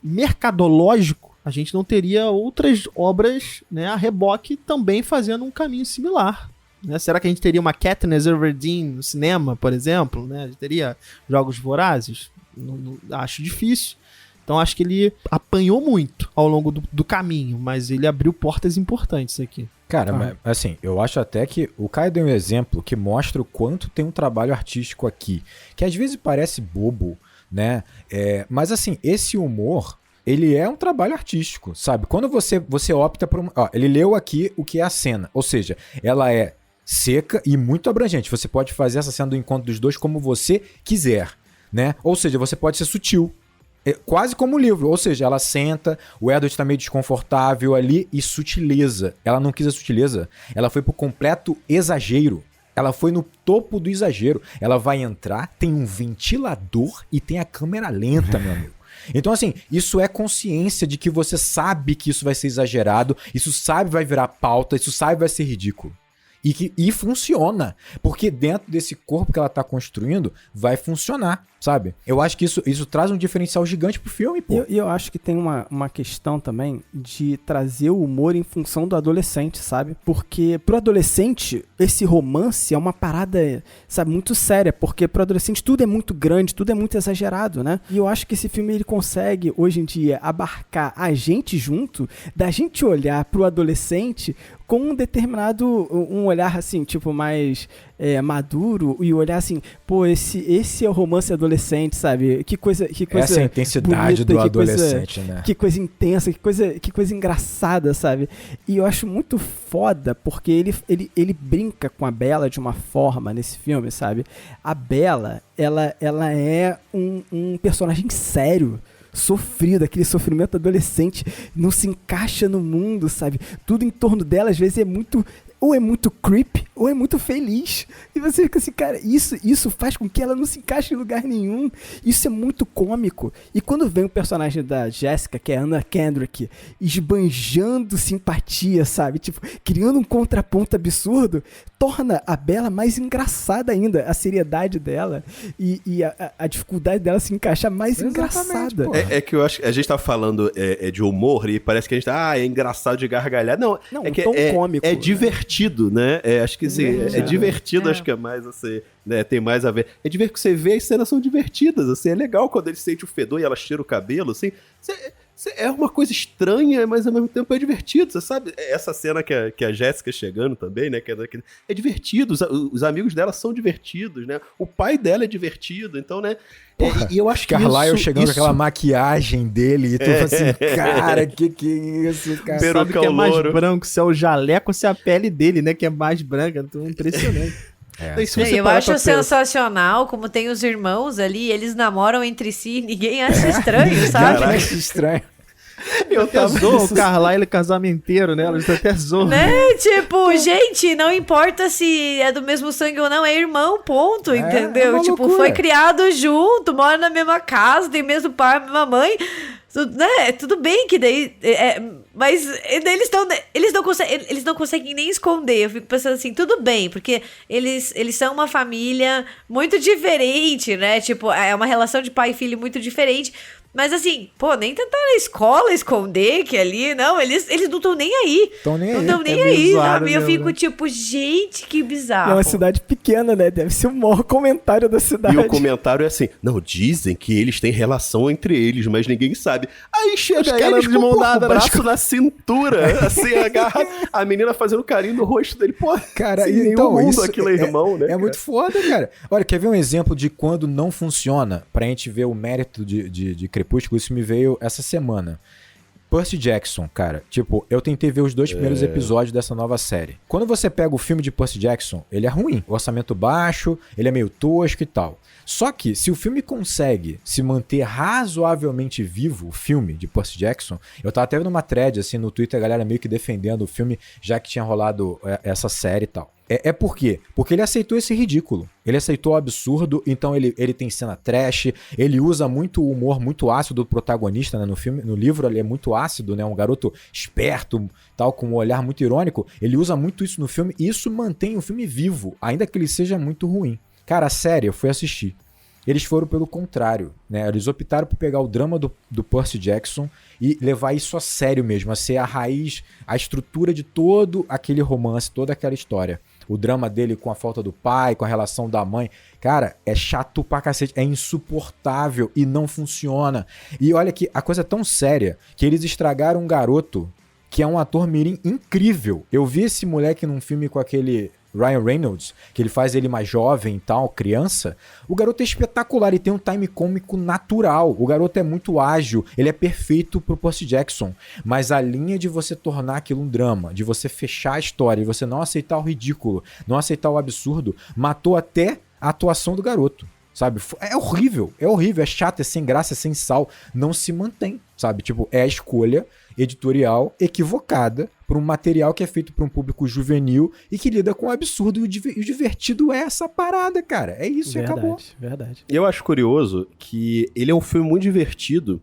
mercadológico, a gente não teria outras obras, né, a reboque também fazendo um caminho similar. Né? Será que a gente teria uma Katniss Everdeen no cinema, por exemplo? Né? A gente teria Jogos Vorazes? Não, acho difícil. Então acho que ele apanhou muito ao longo do caminho, mas ele abriu portas importantes aqui. Cara, mas, assim, eu acho até que o Caio deu um exemplo que mostra o quanto tem um trabalho artístico aqui, que às vezes parece bobo, né? Mas assim, esse humor, ele é um trabalho artístico, sabe? Quando você opta por ele leu aqui o que é a cena, ou seja, ela é seca e muito abrangente. Você pode fazer essa cena do encontro dos dois como você quiser, né? Ou seja, você pode ser sutil. Quase como o livro, ou seja, ela senta, o Edward tá meio desconfortável ali e sutileza. Ela não quis a sutileza, ela foi pro completo exagero. Ela foi no topo do exagero. Ela vai entrar, tem um ventilador e tem a câmera lenta, meu amigo. Então, assim, isso é consciência de que você sabe que isso vai ser exagerado, isso sabe vai virar pauta, isso sabe vai ser ridículo. E funciona, porque dentro desse corpo que ela tá construindo, vai funcionar, sabe? Eu acho que isso traz um diferencial gigante pro filme, pô. E eu acho que tem uma questão também de trazer o humor em função do adolescente, sabe? Porque pro adolescente, esse romance é uma parada, sabe, muito séria, porque pro adolescente tudo é muito grande, tudo é muito exagerado, né? E eu acho que esse filme, ele consegue, hoje em dia, abarcar a gente junto, da gente olhar pro adolescente com um determinado, um olhar assim, tipo, mais maduro, e olhar assim, pô, esse é o romance adolescente, sabe? Que coisa essa é a intensidade bonita, do adolescente, né? Que coisa intensa, que coisa engraçada, sabe? E eu acho muito foda, porque ele brinca com a Bella de uma forma nesse filme, sabe? A Bella, ela é um personagem sério, sofrido, aquele sofrimento adolescente, não se encaixa no mundo, sabe? Tudo em torno dela, às vezes, ou é muito creepy, ou é muito feliz. E você fica assim, cara, isso faz com que ela não se encaixe em lugar nenhum. Isso é muito cômico. E quando vem o personagem da Jessica, que é a Anna Kendrick, esbanjando simpatia, sabe? Tipo, criando um contraponto absurdo, torna a Bella mais engraçada ainda. A seriedade dela e a dificuldade dela se encaixar mais engraçada. É que eu acho que a gente tá falando de humor e parece que a gente tá, é engraçado de gargalhar. Não é que cômico, é divertido, né? Acho que assim, é divertido, acho que é mais assim, né? Tem mais a ver. É divertido que você vê, as cenas são divertidas, assim, é legal quando ele sente o fedor e ela cheira o cabelo, assim. É uma coisa estranha, mas ao mesmo tempo é divertido, você sabe? Essa cena que a Jéssica chegando também, né? É divertido, os amigos dela são divertidos, né? O pai dela é divertido, então, né? Porra, e eu acho que Carlyle chegando com aquela maquiagem dele e tu fala assim, cara, que é isso, cara? Sabe que é mais branco, se é o jaleco ou se é a pele dele, né? Que é mais branca, então é impressionante. E se você Eu parar acho pra pensar- sensacional como tem os irmãos ali, eles namoram entre si, ninguém acha estranho, sabe? Cara, que estranho. Eu Até tava... zoam o Carlyle casamenteiro, né? Eles até zoam. Né? Tipo, gente, não importa se é do mesmo sangue ou não, é irmão, ponto, É entendeu? uma Tipo, loucura. foi criado junto, mora na mesma casa, tem o mesmo pai, a mesma mãe. Né? Tudo bem que daí. Mas eles não conseguem nem esconder. Eu fico pensando assim, tudo bem, porque eles são uma família muito diferente, né? Tipo, é uma relação de pai e filho muito diferente. Mas assim, pô, nem tentar na escola esconder que ali, não, eles não estão nem aí. Tão nem Não aí. estão nem É meio aí, zoado sabe? Eu mesmo, fico né? tipo, gente, que É bizarro. uma cidade pequena, né? Deve ser o maior comentário da cidade. E o comentário é assim, não, dizem que eles têm relação entre eles, mas ninguém sabe. Aí chega Os caras eles de com mão o dada na braço na cintura, assim, agarra a menina fazendo carinho no rosto dele. Pô, Cara, sem nenhum então, mundo isso aquilo é irmão, né? É muito foda, cara. Olha, quer ver um exemplo de quando não funciona? Pra gente ver o mérito de Crepúsculo, isso me veio essa semana. Percy Jackson, cara. Tipo, eu tentei ver os 2 primeiros episódios dessa nova série. Quando você pega o filme de Percy Jackson, ele é ruim. O orçamento baixo, ele é meio tosco e tal. Só que, se o filme consegue se manter razoavelmente vivo, o filme de Percy Jackson, eu tava até vendo uma thread, assim, no Twitter, a galera meio que defendendo o filme, já que tinha rolado essa série e tal. Por quê? Porque ele aceitou esse ridículo. Ele aceitou o absurdo, então ele tem cena trash, ele usa muito o humor muito ácido do protagonista, né? No filme, no livro ele é muito ácido, né? Um garoto esperto, tal, com um olhar muito irônico. Ele usa muito isso no filme e isso mantém o filme vivo, ainda que ele seja muito ruim. Cara, a série, eu fui assistir. Eles foram pelo contrário, né? Eles optaram por pegar o drama do Percy Jackson e levar isso a sério mesmo, a ser a raiz, a estrutura de todo aquele romance, toda aquela história. O drama dele com a falta do pai, com a relação da mãe. Cara, é chato pra cacete, é insuportável e não funciona. E olha que a coisa é tão séria que eles estragaram um garoto que é um ator mirim incrível. Eu vi esse moleque num filme com aquele Ryan Reynolds, que ele faz ele mais jovem e tal, criança. O garoto é espetacular e tem um time cômico natural. O garoto é muito ágil, ele é perfeito pro Percy Jackson. Mas a linha de você tornar aquilo um drama, de você fechar a história, de você não aceitar o ridículo, não aceitar o absurdo, matou até a atuação do garoto. Sabe? É horrível, é chato, é sem graça, é sem sal, não se mantém, sabe? Tipo, é a escolha editorial equivocada por um material que é feito para um público juvenil e que lida com o absurdo, e o divertido é essa parada, cara. É isso, e acabou. Verdade. Eu acho curioso que ele é um filme muito divertido,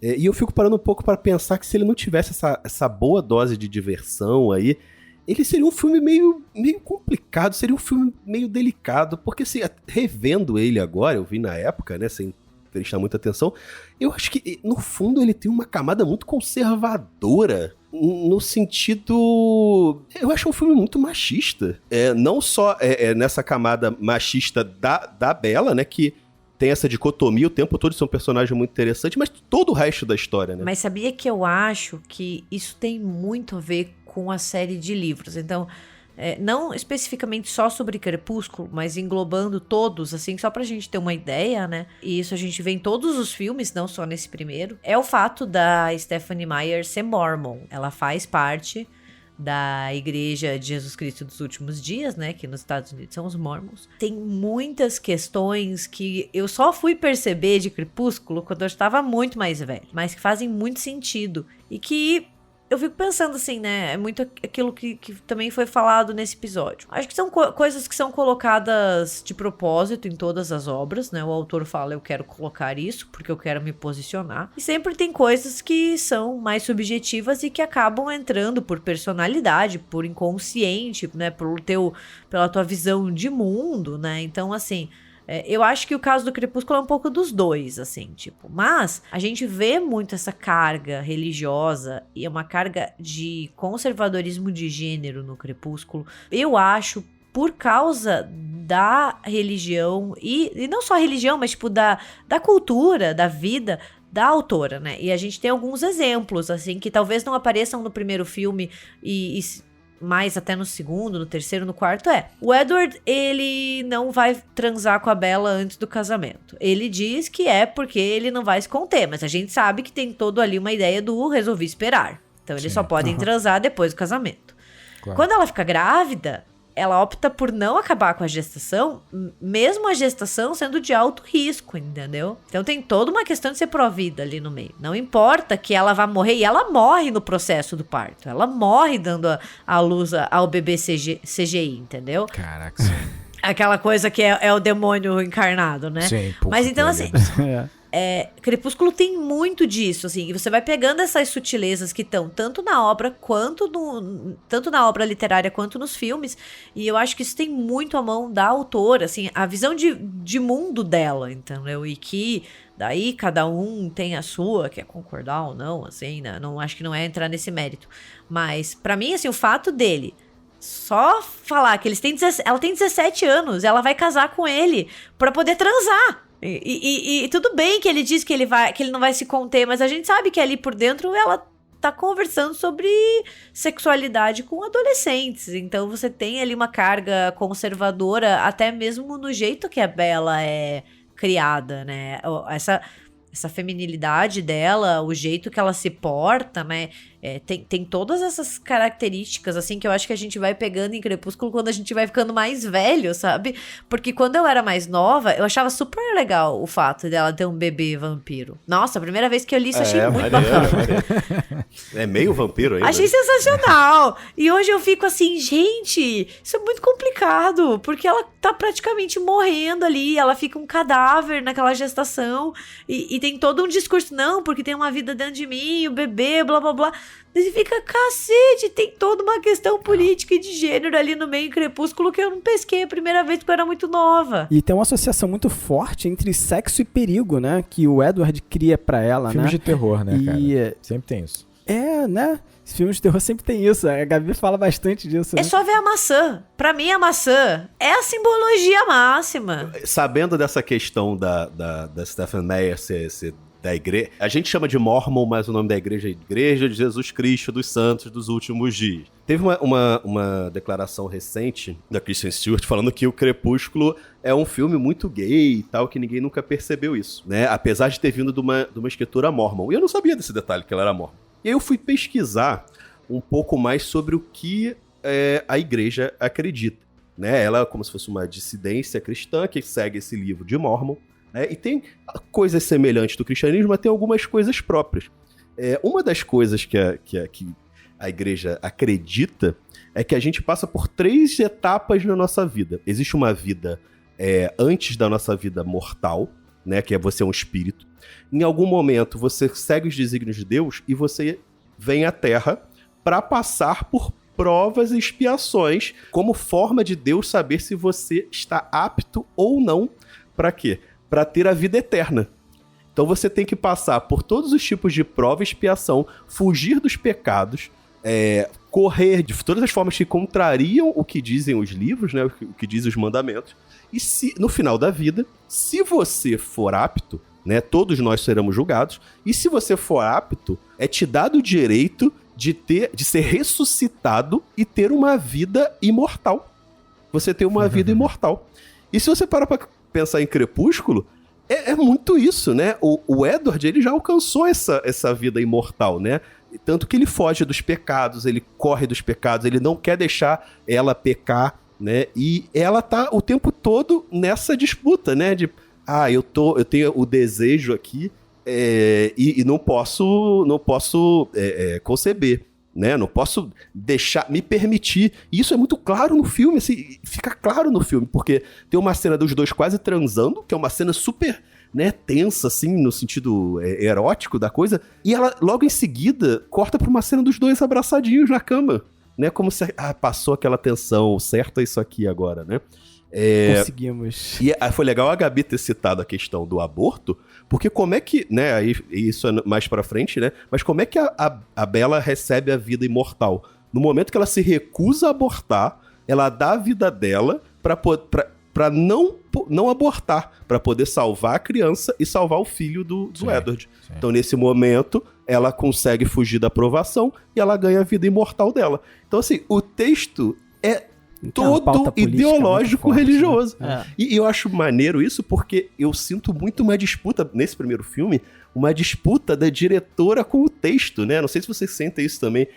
e eu fico parando um pouco para pensar que se ele não tivesse essa boa dose de diversão aí, ele seria um filme meio complicado, seria um filme meio delicado, porque assim, revendo ele agora, eu vi na época, né, sem prestar muita atenção, eu acho que no fundo ele tem uma camada muito conservadora, no sentido... Eu acho um filme muito machista, não só nessa camada machista da Bella, né, que tem essa dicotomia o tempo todo, isso é um personagem muito interessante, mas todo o resto da história, né? Mas sabia que eu acho que isso tem muito a ver com a série de livros. Então, não especificamente só sobre Crepúsculo, mas englobando todos, assim, só pra gente ter uma ideia, né? E isso a gente vê em todos os filmes, não só nesse primeiro. É o fato da Stephenie Meyer ser mormon. Ela faz parte da Igreja de Jesus Cristo dos Últimos Dias, né, que nos Estados Unidos são os Mormons. Tem muitas questões que eu só fui perceber de Crepúsculo quando eu estava muito mais velho, mas que fazem muito sentido e que eu fico pensando assim, né, é muito aquilo que também foi falado nesse episódio. Acho que são coisas que são colocadas de propósito em todas as obras, né, o autor fala, eu quero colocar isso porque eu quero me posicionar, e sempre tem coisas que são mais subjetivas e que acabam entrando por personalidade, por inconsciente, né, pela tua visão de mundo, né, então assim... eu acho que o caso do Crepúsculo é um pouco dos dois, assim, tipo. Mas a gente vê muito essa carga religiosa e é uma carga de conservadorismo de gênero no Crepúsculo. Eu acho por causa da religião e não só a religião, mas tipo da cultura, da vida da autora, né? E a gente tem alguns exemplos, assim, que talvez não apareçam no primeiro filme e mais até no segundo, no terceiro, no quarto, o Edward, ele não vai transar com a Bella antes do casamento. Ele diz que é porque ele não vai se conter, mas a gente sabe que tem todo ali uma ideia do resolvi esperar. Então eles só podem transar depois do casamento. Claro. Quando ela fica grávida, ela opta por não acabar com a gestação, mesmo a gestação sendo de alto risco, entendeu? Então tem toda uma questão de ser pró-vida ali no meio. Não importa que ela vá morrer, e ela morre no processo do parto. Ela morre dando a luz ao bebê CGI, entendeu? Caraca, sim. Aquela coisa que é o demônio encarnado, né? Sim, porra, mas então, assim, É. Crepúsculo tem muito disso, assim, e você vai pegando essas sutilezas que estão tanto na obra tanto na obra literária quanto nos filmes, e eu acho que isso tem muito a mão da autora, assim, a visão de mundo dela, entendeu? E que daí cada um tem a sua, quer concordar ou não, assim, né? Não acho que não é entrar nesse mérito, mas pra mim, assim, o fato dele só falar que ela tem 17 anos, ela vai casar com ele pra poder transar. E tudo bem que ele diz que ele não vai se conter, mas a gente sabe que ali por dentro ela tá conversando sobre sexualidade com adolescentes. Então você tem ali uma carga conservadora, até mesmo no jeito que a Bella é criada, né? Essa feminilidade dela, o jeito que ela se porta, né? Tem todas essas características, assim, que eu acho que a gente vai pegando em Crepúsculo quando a gente vai ficando mais velho, sabe? Porque quando eu era mais nova, eu achava super legal o fato dela ter um bebê vampiro. Nossa, a primeira vez que eu li isso, achei muito bacana. É meio vampiro ainda. Achei sensacional. E hoje eu fico assim, gente, isso é muito complicado, porque ela tá praticamente morrendo ali, ela fica um cadáver naquela gestação, e tem todo um discurso, não, porque tem uma vida dentro de mim, o bebê, blá, blá, blá. Daí fica, cacete, tem toda uma questão política e de gênero ali no meio em Crepúsculo que eu não pesquei a primeira vez porque eu era muito nova. E tem uma associação muito forte entre sexo e perigo, né? Que o Edward cria pra ela, Filmes né? de terror, né, cara? Sempre tem isso. Né? Os filmes de terror sempre tem isso. A Gabi fala bastante disso. É né? só ver a maçã. Pra mim, a maçã é a simbologia máxima. Sabendo dessa questão da Stephenie Meyer ser da igreja, a gente chama de Mormon, mas o nome da igreja é Igreja de Jesus Cristo dos Santos dos Últimos Dias. Teve uma declaração recente da Kristen Stewart falando que o Crepúsculo é um filme muito gay e tal, que ninguém nunca percebeu isso, né? Apesar de ter vindo de uma escritura Mormon. E eu não sabia desse detalhe, que ela era Mormon. E aí eu fui pesquisar um pouco mais sobre o que a igreja acredita, né? Ela é como se fosse uma dissidência cristã que segue esse livro de Mormon, né? E tem coisas semelhantes do cristianismo, mas tem algumas coisas próprias. Uma das coisas que a igreja acredita é que a gente passa por 3 etapas na nossa vida. Existe uma vida antes da nossa vida mortal, né? Que é você um espírito. Em algum momento você segue os desígnios de Deus e você vem à Terra para passar por provas e expiações como forma de Deus saber se você está apto ou não. Para quê? Para ter a vida eterna. Então você tem que passar por todos os tipos de prova e expiação, fugir dos pecados, correr de todas as formas que contrariam o que dizem os livros, né, o que dizem os mandamentos. E no final da vida, se você for apto, né, todos nós seremos julgados, e se você for apto, é te dado o direito de ser ressuscitado e ter uma vida imortal. Você tem uma vida imortal. E se você parar pra pensar em Crepúsculo, é muito isso, né? O Edward, ele já alcançou essa vida imortal, né? Tanto que ele foge dos pecados, ele corre dos pecados, ele não quer deixar ela pecar, né? E ela tá o tempo todo nessa disputa, né? De, eu tenho o desejo aqui e não posso conceber, né? Não posso me permitir. E isso é muito claro no filme, assim, fica claro no filme, porque tem uma cena dos dois quase transando, que é uma cena super, né, tensa, assim, no sentido erótico da coisa, e ela, logo em seguida, corta pra uma cena dos dois abraçadinhos na cama, né? Como se, passou aquela tensão, certo é isso aqui agora, né? Conseguimos. E foi legal a Gabi ter citado a questão do aborto, porque como é que, né, aí isso é mais pra frente, né, mas como é que a Bella recebe a vida imortal? No momento que ela se recusa a abortar, ela dá a vida dela pra não abortar, pra poder salvar a criança e salvar o filho do Edward. Sim. Então, nesse momento, ela consegue fugir da provação e ela ganha a vida imortal dela. Então, assim, o texto é todo ideológico religioso. Né? E eu acho maneiro isso porque eu sinto muito uma disputa, nesse primeiro filme, uma disputa da diretora com o texto, né? Não sei se vocês sentem isso também.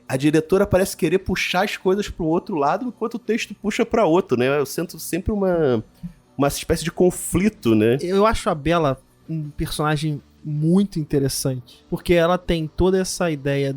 a diretora parece querer puxar as coisas pro outro lado, enquanto o texto puxa pra outro, né? Eu sinto sempre uma espécie de conflito, né? Eu acho a Bella um personagem muito interessante, porque ela tem toda essa ideia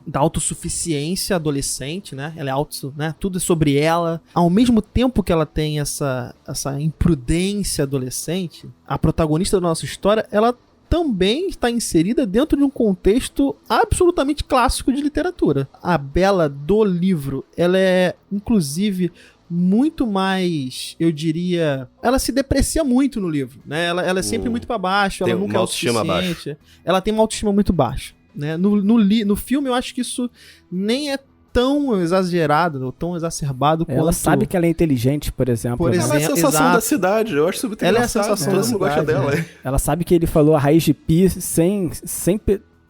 da autossuficiência adolescente, né? Ela é né? Tudo é sobre ela. Ao mesmo tempo que ela tem essa imprudência adolescente, a protagonista da nossa história, ela também está inserida dentro de um contexto absolutamente clássico de literatura. A Bella do livro, ela é, inclusive, muito mais, eu diria, ela se deprecia muito no livro, né? Ela é sempre muito para baixo, ela nunca é o suficiente. Ela tem uma autoestima muito baixa, né? No filme eu acho que isso nem é tão exagerado, ou tão exacerbado quanto... Ela sabe que ela é inteligente, por exemplo. Ela é a sensação da cidade, eu acho isso muito engraçado. Ela é a sensação todo mundo gosta dela. Né? Ela sabe que ele falou a raiz de pi sem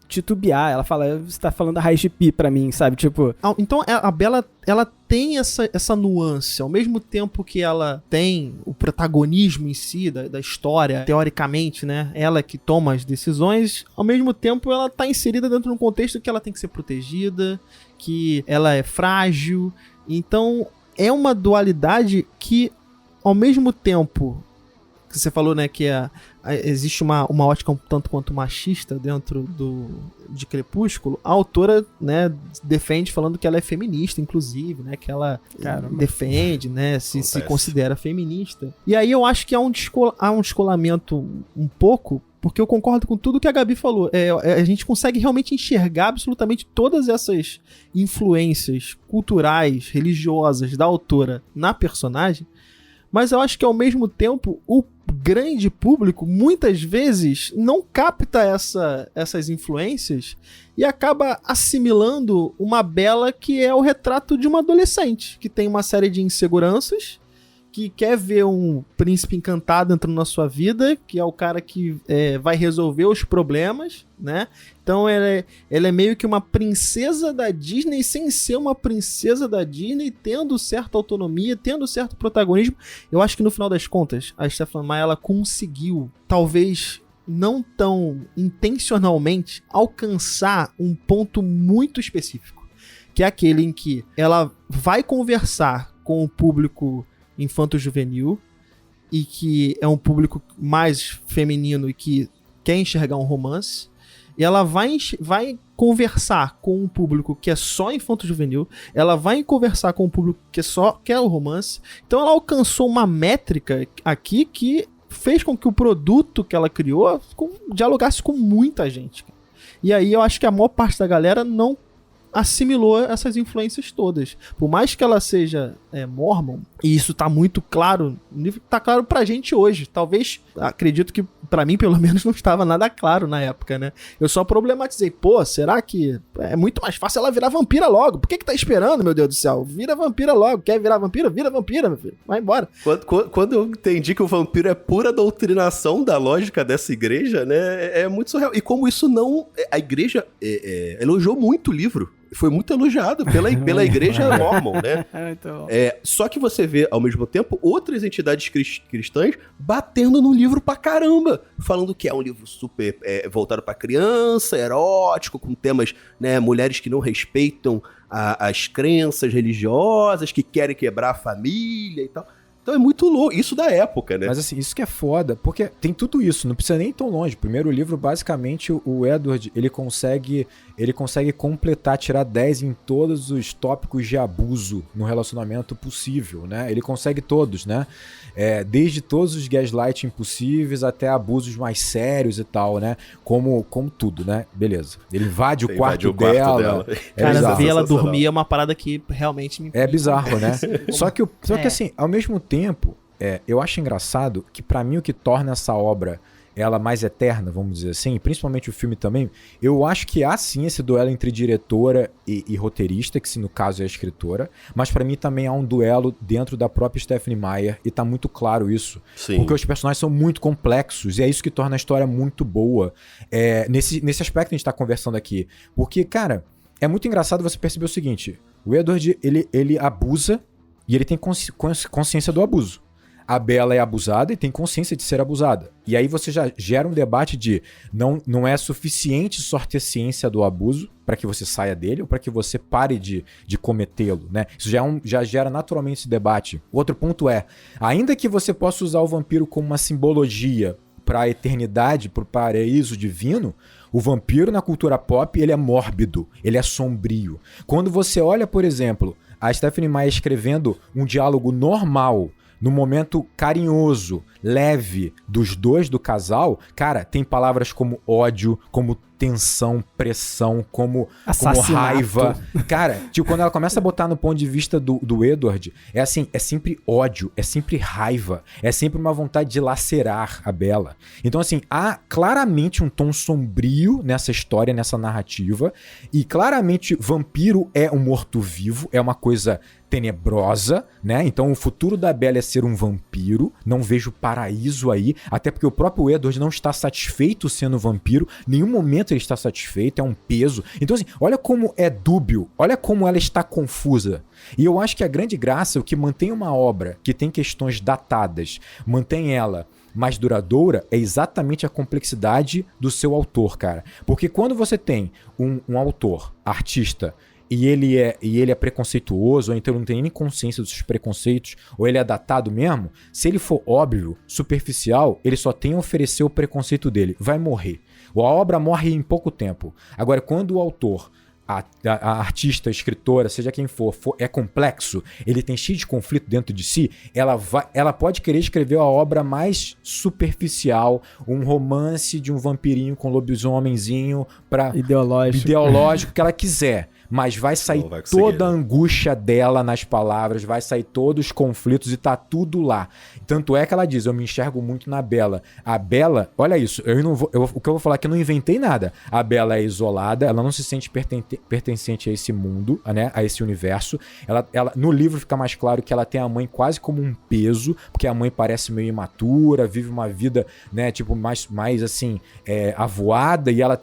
titubear. Ela fala, você tá falando a raiz de pi pra mim, sabe? Tipo... Então a Bella, ela tem essa nuance. Ao mesmo tempo que ela tem o protagonismo em si da história, teoricamente, né? Ela que toma as decisões, ao mesmo tempo ela tá inserida dentro de um contexto que ela tem que ser protegida, que ela é frágil. Então é uma dualidade que, ao mesmo tempo que você falou, né, que existe uma ótica um tanto quanto machista dentro de Crepúsculo, a autora, né, defende falando que ela é feminista, inclusive, né, que ela defende, né, se considera feminista. E aí eu acho que há um descolamento um pouco, porque eu concordo com tudo que a Gabi falou. A gente consegue realmente enxergar absolutamente todas essas influências culturais, religiosas da autora na personagem, mas eu acho que ao mesmo tempo o grande público muitas vezes não capta essas influências e acaba assimilando uma Bella que é o retrato de uma adolescente que tem uma série de inseguranças, que quer ver um príncipe encantado entrando na sua vida, que é o cara que vai resolver os problemas, né? Então ela é meio que uma princesa da Disney sem ser uma princesa da Disney, tendo certa autonomia, tendo certo protagonismo. Eu acho que no final das contas, a Stephenie Meyer, ela conseguiu, talvez não tão intencionalmente, alcançar um ponto muito específico, que é aquele em que ela vai conversar com o público infanto-juvenil e que é um público mais feminino e que quer enxergar um romance, e ela vai conversar com um público que é só infanto-juvenil, ela vai conversar com um público que só quer o romance. Então ela alcançou uma métrica aqui que fez com que o produto que ela criou dialogasse com muita gente. E aí eu acho que a maior parte da galera não assimilou essas influências todas. Por mais que ela seja Mormon, e isso tá muito claro, tá claro pra gente hoje. Talvez, acredito que pra mim, pelo menos, não estava nada claro na época, né? Eu só problematizei, será que é muito mais fácil ela virar vampira logo? Por que tá esperando, meu Deus do céu? Vira vampira logo. Quer virar vampira? Vira vampira, meu filho. Vai embora. Quando eu entendi que o vampiro é pura doutrinação da lógica dessa igreja, né? É muito surreal. E como isso não... A igreja elogiou muito o livro. Foi muito elogiado pela igreja Mormon, né? Só que você vê, ao mesmo tempo, outras entidades cristãs batendo no livro pra caramba, falando que é um livro super voltado pra criança, erótico, com temas, né, mulheres que não respeitam as crenças religiosas, que querem quebrar a família e tal. Então é muito louco, isso da época, né? Mas assim, isso que é foda, porque tem tudo isso, não precisa nem ir tão longe. Primeiro livro, basicamente, o Edward, ele consegue completar, tirar 10 em todos os tópicos de abuso no relacionamento possível, né? Ele consegue todos, né? Desde todos os gaslighting possíveis até abusos mais sérios e tal, né? Como tudo, né? Beleza. Ele invade o quarto dela. Cara, ver ela dormir é uma parada que realmente me... É bizarro, né? Só que assim, ao mesmo tempo, eu acho engraçado que pra mim o que torna essa obra ela mais eterna, vamos dizer assim, principalmente o filme também, eu acho que há sim esse duelo entre diretora e roteirista, que se no caso é a escritora, mas pra mim também há um duelo dentro da própria Stephenie Meyer, e tá muito claro isso. Sim. Porque os personagens são muito complexos, e é isso que torna a história muito boa. Nesse aspecto a gente tá conversando aqui. Porque, cara, é muito engraçado você perceber o seguinte, o Edward, ele abusa, e ele tem consciência do abuso. a Bella é abusada e tem consciência de ser abusada. E aí você já gera um debate de não é suficiente só ter ciência do abuso para que você saia dele ou para que você pare de cometê-lo, né? Isso já gera naturalmente esse debate. O outro ponto é, ainda que você possa usar o vampiro como uma simbologia para a eternidade, para o paraíso divino, o vampiro na cultura pop, ele é mórbido, ele é sombrio. Quando você olha, por exemplo, a Stephenie Meyer escrevendo um diálogo normal, no momento carinhoso, leve dos dois do casal, cara, tem palavras como ódio, como tensão, pressão, como raiva. Cara, tipo, quando ela começa a botar no ponto de vista do Edward, é assim, é sempre ódio, é sempre raiva, é sempre uma vontade de lacerar a Bella. Então, assim, há claramente um tom sombrio nessa história, nessa narrativa, e claramente vampiro é um morto-vivo, é uma coisa tenebrosa, né? Então o futuro da Bella é ser um vampiro, não vejo paraíso aí, até porque o próprio Edward não está satisfeito sendo vampiro, nenhum momento ele está satisfeito, é um peso. Então assim, olha como é dúbio, olha como ela está confusa. E eu acho que a grande graça, o que mantém uma obra que tem questões datadas, mantém ela mais duradoura, é exatamente a complexidade do seu autor, cara. Porque quando você tem um autor, artista, e ele é preconceituoso, ou então não tem nem consciência dos seus preconceitos, ou ele é datado mesmo, se ele for óbvio, superficial, ele só tem a oferecer o preconceito dele, vai morrer. A obra morre em pouco tempo. Agora, quando o autor, a artista, a escritora, seja quem for, é complexo, ele tem cheio de conflito dentro de si, ela pode querer escrever a obra mais superficial, um romance de um vampirinho com lobisomemzinho ideológico que ela quiser. Mas vai sair toda a angústia dela nas palavras, vai sair todos os conflitos e tá tudo lá. Tanto é que ela diz, eu me enxergo muito na Bella. A Bella, olha isso, o que eu vou falar é que eu não inventei nada. A Bella é isolada, ela não se sente pertencente a esse mundo, né, a esse universo. Ela, no livro fica mais claro que ela tem a mãe quase como um peso, porque a mãe parece meio imatura, vive uma vida, né, tipo, mais assim, avoada, e ela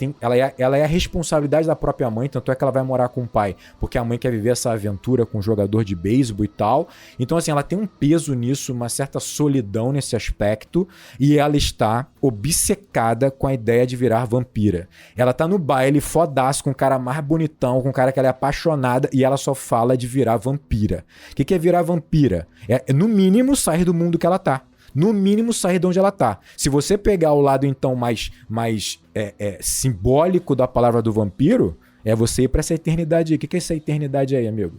é a responsabilidade da própria mãe, tanto é que ela vai morar com o pai, porque a mãe quer viver essa aventura com um jogador de beisebol e tal. Então, assim, ela tem um peso nisso, uma certa solidão nesse aspecto, e ela está obcecada com a ideia de virar vampira. Ela tá no baile fodaço com o cara mais bonitão, com o cara que ela é apaixonada, e ela só fala de virar vampira. O que é virar vampira? É, no mínimo, sair do mundo que ela tá. No mínimo, sair de onde ela tá. Se você pegar o lado, então, mais simbólico da palavra do vampiro, é você ir pra essa eternidade aí. O que é essa eternidade aí, amigo?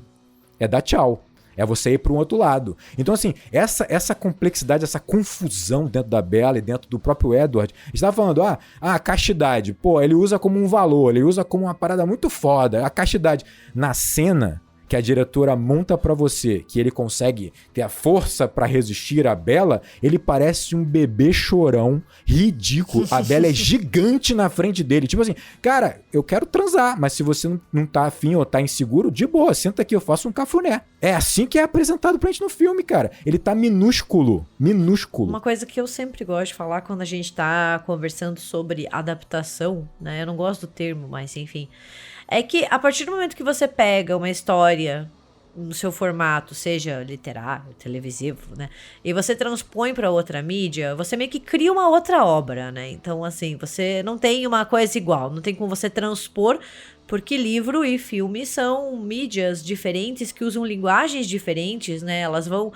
É dar tchau. É você ir para um outro lado. Então, assim, essa complexidade, essa confusão dentro da Bella e dentro do próprio Edward, a gente tava falando, a castidade. Pô, ele usa como um valor, ele usa como uma parada muito foda. A castidade. Na cena que a diretora monta pra você, que ele consegue ter a força pra resistir à Bella, ele parece um bebê chorão, ridículo. A Bella é gigante na frente dele. Tipo assim, cara, eu quero transar, mas se você não tá afim ou tá inseguro, de boa, senta aqui, eu faço um cafuné. É assim que é apresentado pra gente no filme, cara. Ele tá minúsculo. Uma coisa que eu sempre gosto de falar quando a gente tá conversando sobre adaptação, né? Eu não gosto do termo, mas enfim. É que a partir do momento que você pega uma história no seu formato, seja literário, televisivo, né? E você transpõe para outra mídia, você meio que cria uma outra obra, né? Então, assim, você não tem uma coisa igual, não tem como você transpor, porque livro e filme são mídias diferentes que usam linguagens diferentes, né?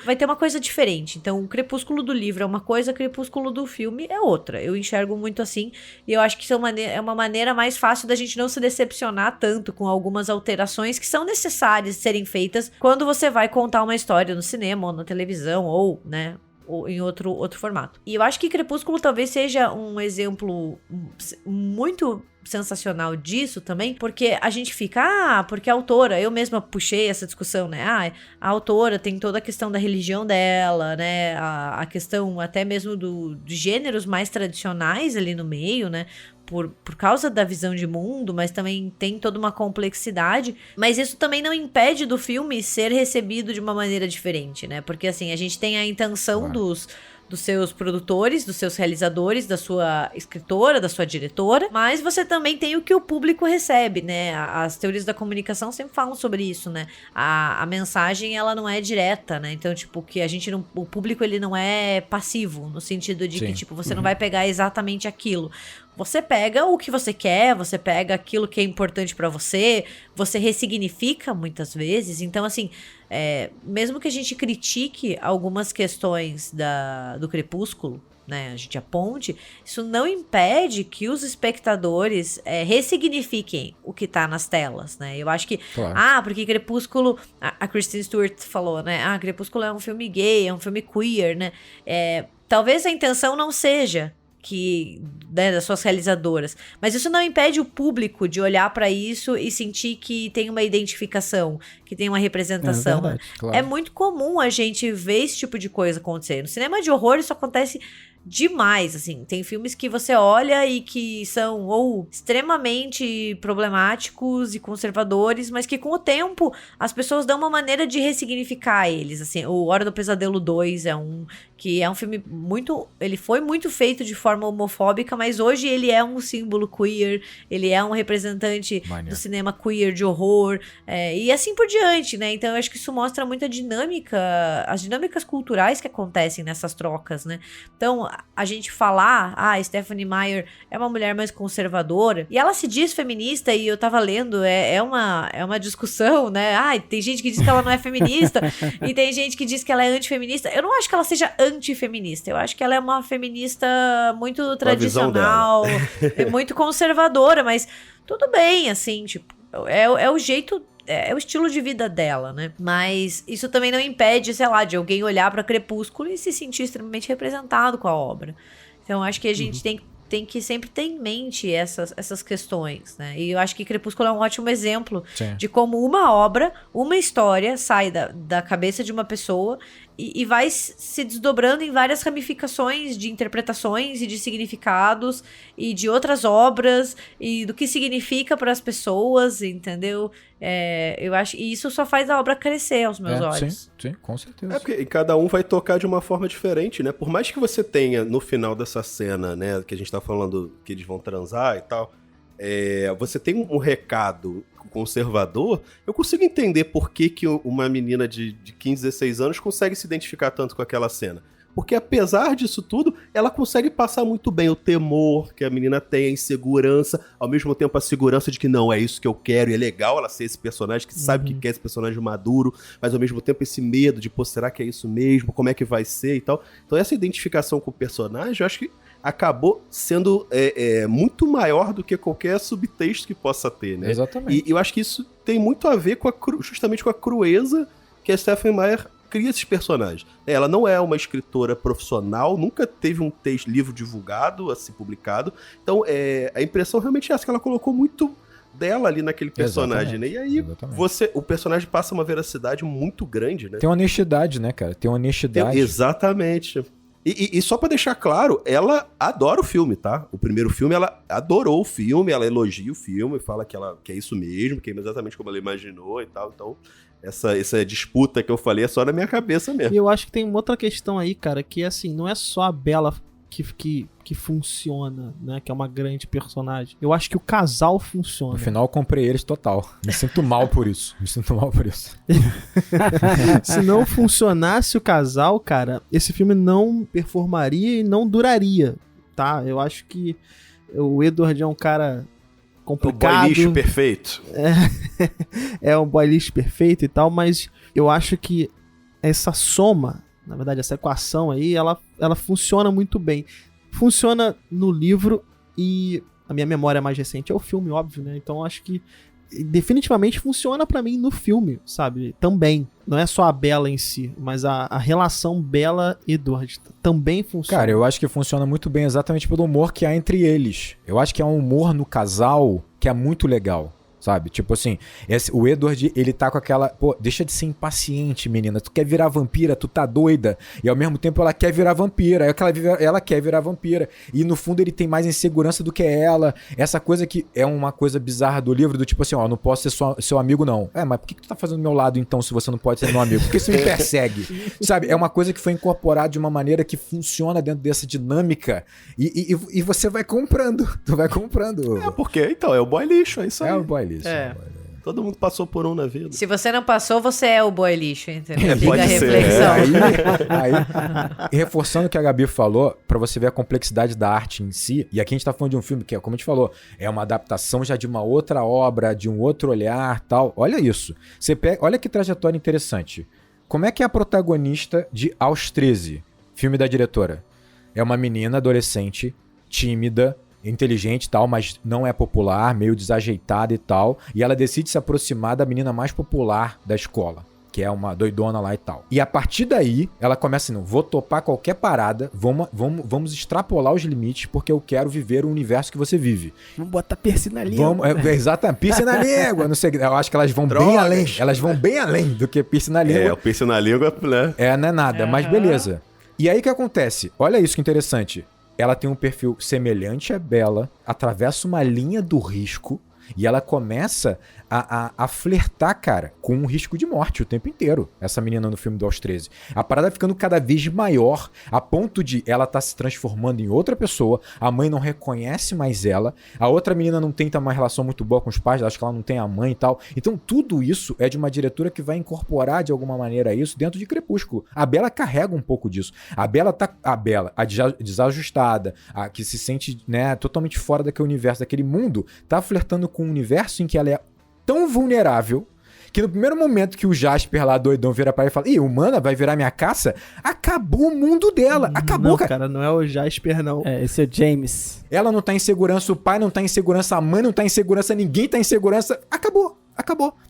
Vai ter uma coisa diferente. Então, o Crepúsculo do livro é uma coisa, o Crepúsculo do filme é outra. Eu enxergo muito assim, e eu acho que isso é uma maneira mais fácil da gente não se decepcionar tanto com algumas alterações que são necessárias serem feitas quando você vai contar uma história no cinema ou na televisão ou, né, ou em outro formato. E eu acho que Crepúsculo talvez seja um exemplo muito sensacional disso também, porque a gente fica, porque a autora, eu mesma puxei essa discussão, né, a autora tem toda a questão da religião dela, né, a questão até mesmo de gêneros mais tradicionais ali no meio, né, por causa da visão de mundo, mas também tem toda uma complexidade, mas isso também não impede do filme ser recebido de uma maneira diferente, né, porque assim, a gente tem a intenção dos seus produtores, dos seus realizadores, da sua escritora, da sua diretora, mas você também tem o que o público recebe, né? As teorias da comunicação sempre falam sobre isso, né? A mensagem, ela não é direta, né? Então, tipo, que a gente não, o público, ele não é passivo, no sentido de que, tipo, você não vai pegar exatamente aquilo. Você pega o que você quer, você pega aquilo que é importante pra você, você ressignifica muitas vezes. Então, assim, mesmo que a gente critique algumas questões do Crepúsculo, né, a gente aponte, isso não impede que os espectadores ressignifiquem o que tá nas telas, né? Eu acho que, porque Crepúsculo, a Kristen Stewart falou, né, Crepúsculo é um filme gay, é um filme queer, né? Talvez a intenção não seja das suas realizadoras, mas isso não impede o público de olhar pra isso e sentir que tem uma identificação, que tem uma representação. Verdade, claro. É muito comum a gente ver esse tipo de coisa acontecer. No cinema de horror isso acontece demais, assim. Tem filmes que você olha e que são ou extremamente problemáticos e conservadores, mas que com o tempo as pessoas dão uma maneira de ressignificar eles, assim. O Hora do Pesadelo 2 é um filme ele foi muito feito de forma homofóbica, mas hoje ele é um símbolo queer, ele é um representante do cinema queer de horror, e assim por diante, né? Então eu acho que isso mostra muita dinâmica, as dinâmicas culturais que acontecem nessas trocas, né? Então, a gente falar, Stephenie Meyer é uma mulher mais conservadora, e ela se diz feminista, e eu tava lendo, é uma discussão, né? Tem gente que diz que ela não é feminista, e tem gente que diz que ela é antifeminista. Eu não acho que ela seja antifeminista, eu acho que ela é uma feminista muito tradicional, muito conservadora, mas tudo bem, assim, tipo, é o jeito... É o estilo de vida dela, né? Mas isso também não impede, sei lá, de alguém olhar pra Crepúsculo e se sentir extremamente representado com a obra. Então, acho que a gente tem que sempre ter em mente essas questões, né? E eu acho que Crepúsculo é um ótimo exemplo de como uma obra, uma história sai da cabeça de uma pessoa e vai se desdobrando em várias ramificações de interpretações e de significados e de outras obras e do que significa para as pessoas, entendeu? Eu acho que isso só faz a obra crescer aos meus olhos. Sim, com certeza. Porque cada um vai tocar de uma forma diferente, né? Por mais que você tenha no final dessa cena, né, que a gente tá falando que eles vão transar e tal, você tem um recado conservador, eu consigo entender por que uma menina de 15, 16 anos consegue se identificar tanto com aquela cena. Porque apesar disso tudo, ela consegue passar muito bem o temor que a menina tem, a insegurança, ao mesmo tempo a segurança de que não, é isso que eu quero, e é legal ela ser esse personagem que sabe que quer esse personagem maduro, mas ao mesmo tempo esse medo de, será que é isso mesmo? Como é que vai ser e tal? Então essa identificação com o personagem, eu acho que acabou sendo muito maior do que qualquer subtexto que possa ter, né? Exatamente. E eu acho que isso tem muito a ver justamente com a crueza que a Stephenie Meyer cria esses personagens. Ela não é uma escritora profissional, nunca teve um livro divulgado, assim, publicado. Então, a impressão realmente é essa, que ela colocou muito dela ali naquele personagem, né? E aí, o personagem passa uma veracidade muito grande, né? Tem honestidade, né, cara? Tem honestidade. Exatamente. E só pra deixar claro, ela adora o filme, tá? O primeiro filme, ela adorou o filme, ela elogia o filme, fala que é isso mesmo, que é exatamente como ela imaginou e tal. Então, essa disputa que eu falei é só na minha cabeça mesmo. E eu acho que tem uma outra questão aí, cara, que assim, não é só a Bella que funciona, né? Que é uma grande personagem. Eu acho que o casal funciona. No final eu comprei eles total. Me sinto mal por isso. Se não funcionasse o casal, cara, esse filme não performaria e não duraria, tá? Eu acho que o Edward é um cara complicado. O boy lixo perfeito. É um boy lixo perfeito e tal, mas eu acho que essa soma, na verdade, essa equação aí, ela funciona muito bem. Funciona no livro e a minha memória mais recente é o filme, óbvio, né? Então acho que definitivamente funciona pra mim no filme, sabe? Também. Não é só a Bella em si, mas a relação Bella-Edward também funciona. Cara, eu acho que funciona muito bem exatamente pelo humor que há entre eles. Eu acho que há um humor no casal que é muito legal. sabe? Tipo assim, o Edward, ele tá com aquela... Pô, deixa de ser impaciente, menina. Tu quer virar vampira, tu tá doida. E ao mesmo tempo ela quer virar vampira. Ela quer virar vampira. E no fundo ele tem mais insegurança do que ela. Essa coisa que é uma coisa bizarra do livro, do tipo assim, ó, não posso ser seu amigo não. Mas por que tu tá fazendo do meu lado então, se você não pode ser meu amigo? Por que você me persegue? Sabe? É uma coisa que foi incorporada de uma maneira que funciona dentro dessa dinâmica. E você vai comprando. Tu vai comprando. Porque, então, é o boy lixo, é isso aí. É o boy lixo. Todo mundo passou por um na vida. Se você não passou, você é o boy lixo, entendeu? Fica pode a ser, reflexão. Aí, reforçando o que a Gabi falou, pra você ver a complexidade da arte em si, e aqui a gente tá falando de um filme que, como a gente falou, é uma adaptação já de uma outra obra, de um outro olhar, tal. Olha isso. Você pega, olha que trajetória interessante. Como é que é a protagonista de Aos 13, filme da diretora? É uma menina adolescente, tímida, inteligente e tal, mas não é popular, meio desajeitada e tal, e ela decide se aproximar da menina mais popular da escola, que é uma doidona lá e tal. E a partir daí, ela começa assim, vou topar qualquer parada, vamos extrapolar os limites, porque eu quero viver o universo que você vive. Vamos botar piercing na língua. Exatamente, piercing na língua, não sei, eu acho que elas vão bem além, do que piercing na língua. O piercing na língua, né? Não é nada, mas beleza. E aí o que acontece? Olha isso que interessante. Ela tem um perfil semelhante à Bella, atravessa uma linha do risco e ela começa a flertar, cara, com um risco de morte o tempo inteiro. Essa menina no filme do Aos 13. A parada ficando cada vez maior, a ponto de ela tá se transformando em outra pessoa, a mãe não reconhece mais ela, a outra menina não tem uma relação muito boa com os pais, acho que ela não tem a mãe e tal. Então tudo isso é de uma diretora que vai incorporar de alguma maneira isso dentro de Crepúsculo. A Bella carrega um pouco disso. A desajustada, a que se sente, né, totalmente fora daquele universo, daquele mundo, tá flertando com um universo em que ela é tão vulnerável que no primeiro momento que o Jasper lá doidão vira pra ela e fala, humana, vai virar minha caça? Acabou o mundo dela. Acabou, não, cara. Não é o Jasper, não. Esse é o James. Ela não tá em segurança, o pai não tá em segurança, a mãe não tá em segurança, ninguém tá em segurança. Acabou.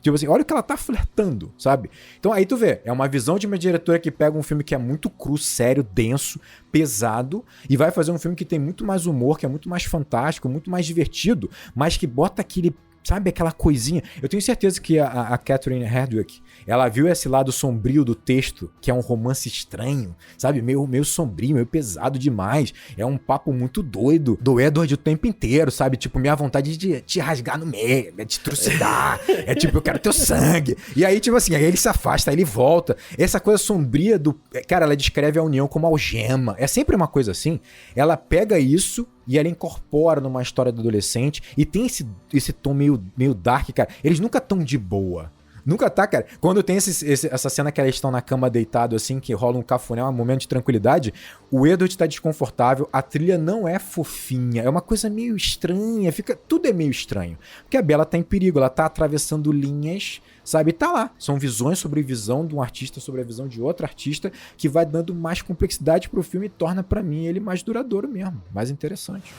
Tipo assim, olha o que ela tá flertando, sabe? Então aí tu vê, é uma visão de uma diretora que pega um filme que é muito cru, sério, denso, pesado, e vai fazer um filme que tem muito mais humor, que é muito mais fantástico, muito mais divertido, mas que bota aquele... Sabe, aquela coisinha... Eu tenho certeza que a Catherine Hardwicke, ela viu esse lado sombrio do texto, que é um romance estranho, sabe? Meio sombrio, meio pesado demais. É um papo muito doido do Edward o tempo inteiro, sabe? Tipo, minha vontade de te rasgar no meio, de te trucidar. É tipo, eu quero teu sangue. E aí, tipo assim, aí ele se afasta, aí ele volta. Essa coisa sombria do... Cara, ela descreve a união como algema. É sempre uma coisa assim. Ela pega isso... E ela incorpora numa história do adolescente. E tem esse tom meio dark, cara. Eles nunca tão de boa. Nunca tá, cara. Quando tem essa cena que eles estão na cama deitado, assim, que rola um cafuné, um momento de tranquilidade, o Edward tá desconfortável, a trilha não é fofinha, é uma coisa meio estranha, tudo é meio estranho. Porque a Bella tá em perigo, ela tá atravessando linhas, sabe? E tá lá. São visões sobre visão de um artista sobre a visão de outro artista, que vai dando mais complexidade pro filme e torna, pra mim, ele mais duradouro mesmo, mais interessante.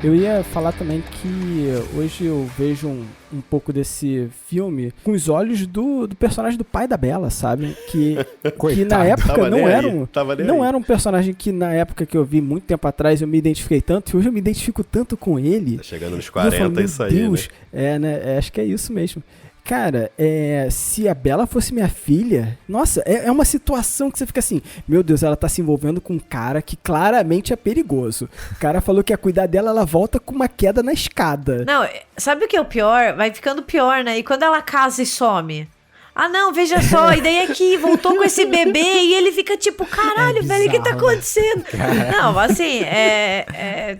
Eu ia falar também que hoje eu vejo um pouco desse filme com os olhos do personagem do pai da Bella, sabe? Que na época não era um personagem que na época que eu vi muito tempo atrás eu me identifiquei tanto, e hoje eu me identifico tanto com ele. Tá chegando nos 40, isso aí, Deus, né? Acho que é isso mesmo. Cara, se a Bella fosse minha filha... Nossa, é uma situação que você fica assim... Meu Deus, ela tá se envolvendo com um cara que claramente é perigoso. O cara falou que ia cuidar dela, ela volta com uma queda na escada. Não, sabe o que é o pior? Vai ficando pior, né? E quando ela casa e some... Ah, não, veja só, e daí aqui, voltou com esse bebê e ele fica tipo, caralho, velho, o que tá acontecendo? Né? Não, assim,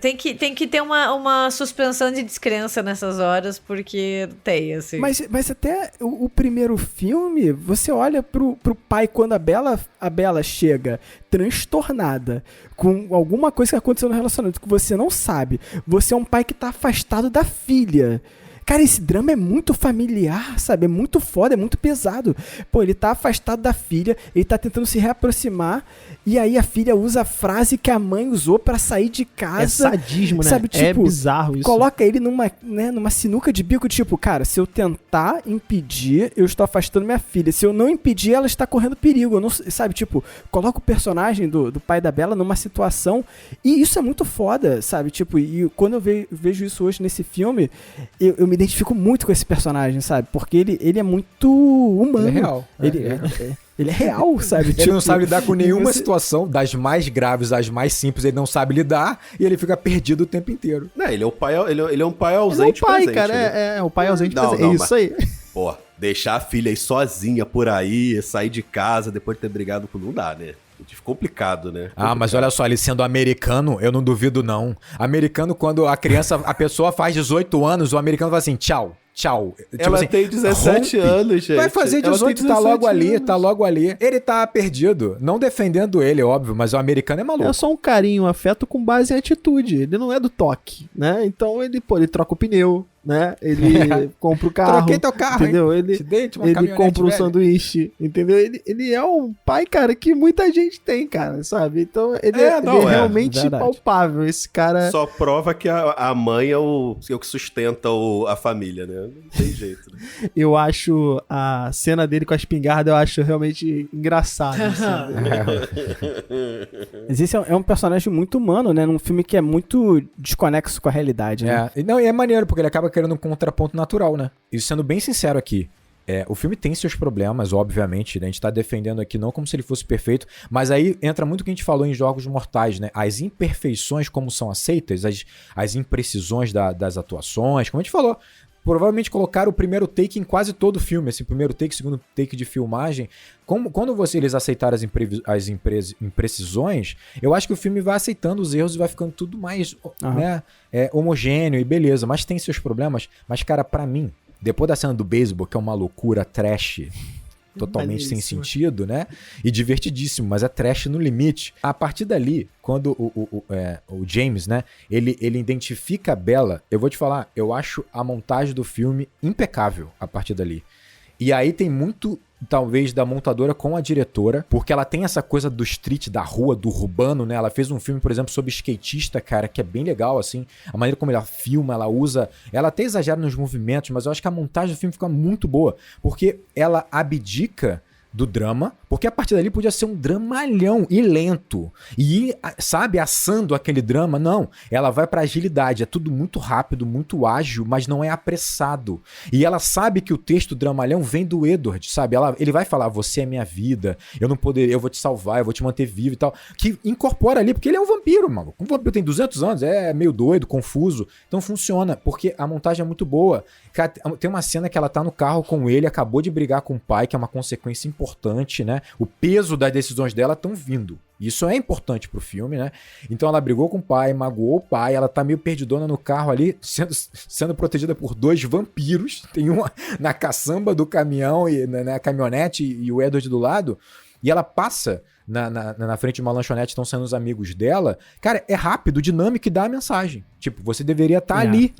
tem que ter uma suspensão de descrença nessas horas, porque tem, assim. Mas até o primeiro filme, você olha pro pai quando a Bella chega transtornada, com alguma coisa que aconteceu no relacionamento que você não sabe. Você é um pai que tá afastado da filha. Cara, esse drama é muito familiar, sabe? É muito foda, é muito pesado. Pô, ele tá afastado da filha, ele tá tentando se reaproximar, e aí a filha usa a frase que a mãe usou pra sair de casa. É sadismo, né? Sabe, É tipo, bizarro isso. Coloca ele numa sinuca de bico, tipo, cara, se eu tentar impedir, eu estou afastando minha filha. Se eu não impedir, ela está correndo perigo. Eu não, sabe, tipo, coloca o personagem do pai da Bella numa situação. E isso é muito foda, sabe? Tipo, e quando eu vejo isso hoje nesse filme, eu me identifico muito com esse personagem, sabe? Porque ele é muito humano. Ele é real. Ele é real, sabe? Ele não sabe lidar com nenhuma situação, das mais graves às mais simples, ele não sabe lidar e ele fica perdido o tempo inteiro. Não, ele é um pai ausente pai, presente, cara. né? É o pai ausente Não, presente. não, É isso aí. Pô, deixar a filha aí sozinha por aí, sair de casa depois de ter brigado com... Não dá, né? É complicado, né? Ah, mas olha só, ele sendo americano, eu não duvido não. Americano, quando a pessoa faz 18 anos, o americano fala assim, tchau. Tipo ela assim, tem 17 anos, gente. Vai fazer Ela 18, tem tá logo 17 ali, anos. tá logo ali. Ele tá perdido. Não defendendo ele, óbvio, mas o americano é maluco. É só um carinho, um afeto com base em atitude. Ele não é do toque, né? Então ele troca o pneu, né? Ele compra o carro. Troquei teu carro, entendeu? hein? Ele, Te dei uma ele caminhonete compra um velha. sanduíche, entendeu? Ele é um pai, cara, que muita gente tem, cara, sabe? Então ele é realmente verdade. palpável. Esse cara... Só prova que a mãe é o que sustenta a família, né? Não tem jeito, né? Eu acho a cena dele com a espingarda, eu acho realmente engraçado. Assim. Mas esse é um personagem muito humano, né? Num filme que é muito desconexo com a realidade, né? Não, e é maneiro, porque ele acaba querendo um contraponto natural, né? E sendo bem sincero aqui, o filme tem seus problemas, obviamente, né? A gente tá defendendo aqui não como se ele fosse perfeito, mas aí entra muito o que a gente falou em Jogos Mortais, né? As imperfeições como são aceitas, as imprecisões das atuações, como a gente falou, provavelmente colocaram o primeiro take em quase todo o filme, esse primeiro take, segundo take de filmagem. Quando eles aceitaram as imprecisões, eu acho que o filme vai aceitando os erros e vai ficando tudo mais né, homogêneo e beleza, mas tem seus problemas. Mas, cara, pra mim, depois da cena do beisebol, que é uma loucura trash, totalmente sem sentido, né? E divertidíssimo, mas é trash no limite. A partir dali, quando o James, né? Ele identifica a Bella, eu vou te falar, eu acho a montagem do filme impecável a partir dali. E aí tem muito, talvez, da montadora com a diretora, porque ela tem essa coisa do street, da rua, do urbano, né? Ela fez um filme, por exemplo, sobre skatista, cara, que é bem legal, assim. A maneira como ela filma, ela usa... Ela até exagera nos movimentos, mas eu acho que a montagem do filme fica muito boa, porque ela abdica do drama, porque a partir dali podia ser um dramalhão e lento, e ir, sabe, assando aquele drama. Não, ela vai pra agilidade, é tudo muito rápido, muito ágil, mas não é apressado, e ela sabe que o texto dramalhão vem do Edward, sabe, ele vai falar, você é minha vida, eu vou te salvar, eu vou te manter vivo e tal, que incorpora ali, porque ele é um vampiro, mano, um vampiro tem 200 anos, é meio doido, confuso, então funciona, porque a montagem é muito boa. Cara, tem uma cena que ela tá no carro com ele, acabou de brigar com o pai, que é uma consequência importante, né? O peso das decisões dela estão vindo. Isso é importante pro filme, né? Então ela brigou com o pai, magoou o pai, ela tá meio perdidona no carro ali, sendo protegida por 2 vampiros. Tem uma na caçamba do caminhão, e na caminhonete, e o Edward do lado. E ela passa na frente de uma lanchonete, estão sendo os amigos dela. Cara, é rápido, dinâmico e dá a mensagem. Tipo, você deveria estar ali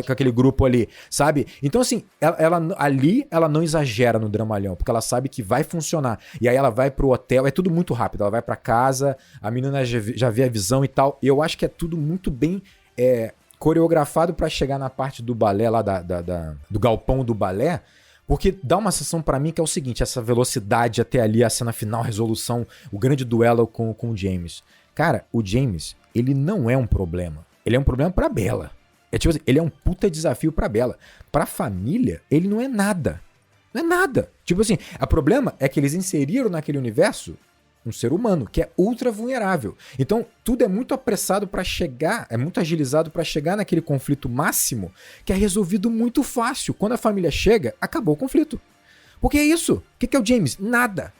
com aquele grupo ali, sabe? Então, assim, ela não exagera no dramalhão, porque ela sabe que vai funcionar. E aí ela vai pro hotel, é tudo muito rápido. Ela vai pra casa, a menina já vê a visão e tal. E eu acho que é tudo muito bem coreografado pra chegar na parte do balé lá, do galpão do balé. Porque dá uma sensação pra mim que é o seguinte, essa velocidade até ali, a cena final, a resolução, o grande duelo com o James. Cara, o James, ele não é um problema. Ele é um problema pra Bella. É tipo assim, ele é um puta desafio pra Bella. Pra família, ele não é nada. Não é nada. Tipo assim, o problema é que eles inseriram naquele universo um ser humano, que é ultra vulnerável. Então, tudo é muito apressado pra chegar, é muito agilizado pra chegar naquele conflito máximo, que é resolvido muito fácil. Quando a família chega, acabou o conflito. Porque é isso. O que é o James? Nada.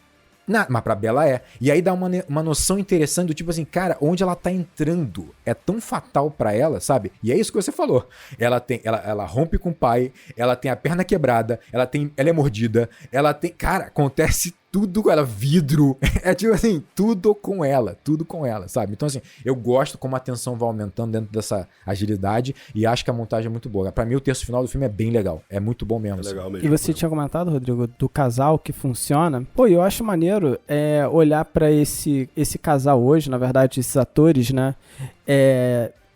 Mas pra Bella é. E aí dá uma noção interessante do tipo assim, cara, onde ela tá entrando é tão fatal pra ela, sabe? E é isso que você falou. Ela rompe com o pai, ela tem a perna quebrada, ela é mordida, cara, acontece tudo com ela, vidro, é tipo assim, tudo com ela, sabe? Então assim, eu gosto como a tensão vai aumentando dentro dessa agilidade e acho que a montagem é muito boa. Pra mim o terço final do filme é bem legal, é muito bom mesmo. É legal mesmo. E você tinha comentado, Rodrigo, do casal que funciona. Pô, eu acho maneiro olhar pra esse casal hoje, na verdade, esses atores, né?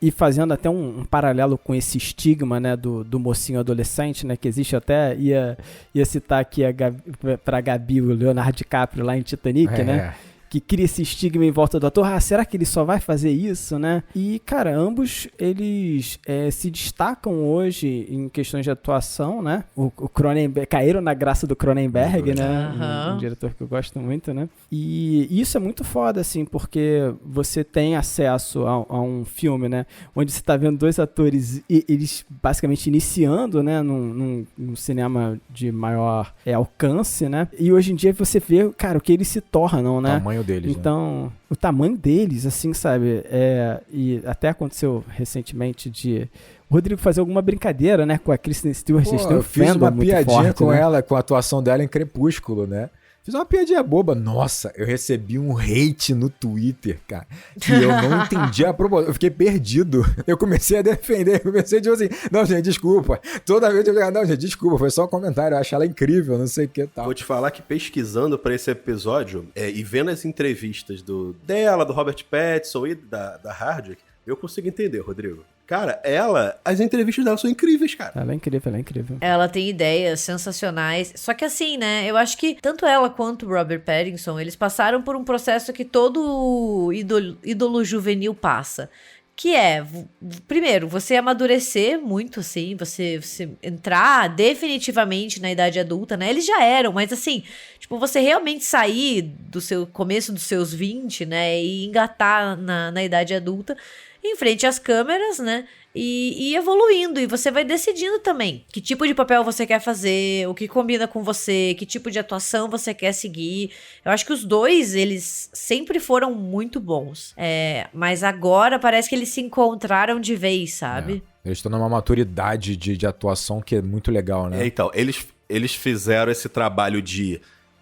E fazendo até um paralelo com esse estigma, né, do mocinho adolescente, né, que existe até, ia citar aqui pra Gabi o Leonardo DiCaprio lá em Titanic, né, que cria esse estigma em volta do ator. Será que ele só vai fazer isso, né? E, cara, ambos, eles se destacam hoje em questões de atuação, né? O Cronenberg, caíram na graça do Cronenberg, né? Um diretor que eu gosto muito, né? E isso é muito foda, assim, porque você tem acesso a um filme, né? Onde você tá vendo dois atores, eles basicamente iniciando, né? Num cinema de maior alcance, né? E hoje em dia você vê, cara, o que eles se tornam, né? O tamanho deles, então, né? O tamanho deles, assim, sabe? E até aconteceu recentemente o Rodrigo fazer alguma brincadeira, né? Com a Kristen Stewart. Eu fiz uma piadinha com ela, com a atuação dela em Crepúsculo, né? Fiz uma piadinha boba. Nossa, eu recebi um hate no Twitter, cara, que eu não entendi a propósito. Eu fiquei perdido. Eu comecei a defender. Comecei tipo assim, não, gente, desculpa. Toda vez eu falei, não, gente, desculpa. Foi só um comentário. Eu achei ela incrível, não sei o que tal. Vou te falar que pesquisando pra esse episódio e vendo as entrevistas dela, do Robert Pattinson e da Hardwick, eu consigo entender, Rodrigo. Cara, as entrevistas dela são incríveis, cara. Ela é incrível. Ela tem ideias sensacionais. Só que assim, né? Eu acho que tanto ela quanto o Robert Pattinson, eles passaram por um processo que todo ídolo juvenil passa. Que primeiro, você amadurecer muito, assim, você entrar definitivamente na idade adulta, né? Eles já eram, mas assim, tipo, você realmente sair do seu começo dos seus 20, né? E engatar na idade adulta em frente às câmeras, né? E evoluindo. E você vai decidindo também que tipo de papel você quer fazer, o que combina com você, que tipo de atuação você quer seguir. Eu acho que os dois, eles sempre foram muito bons. Mas agora parece que eles se encontraram de vez, sabe? Eles estão numa maturidade de atuação que é muito legal, né? Então, eles fizeram esse trabalho de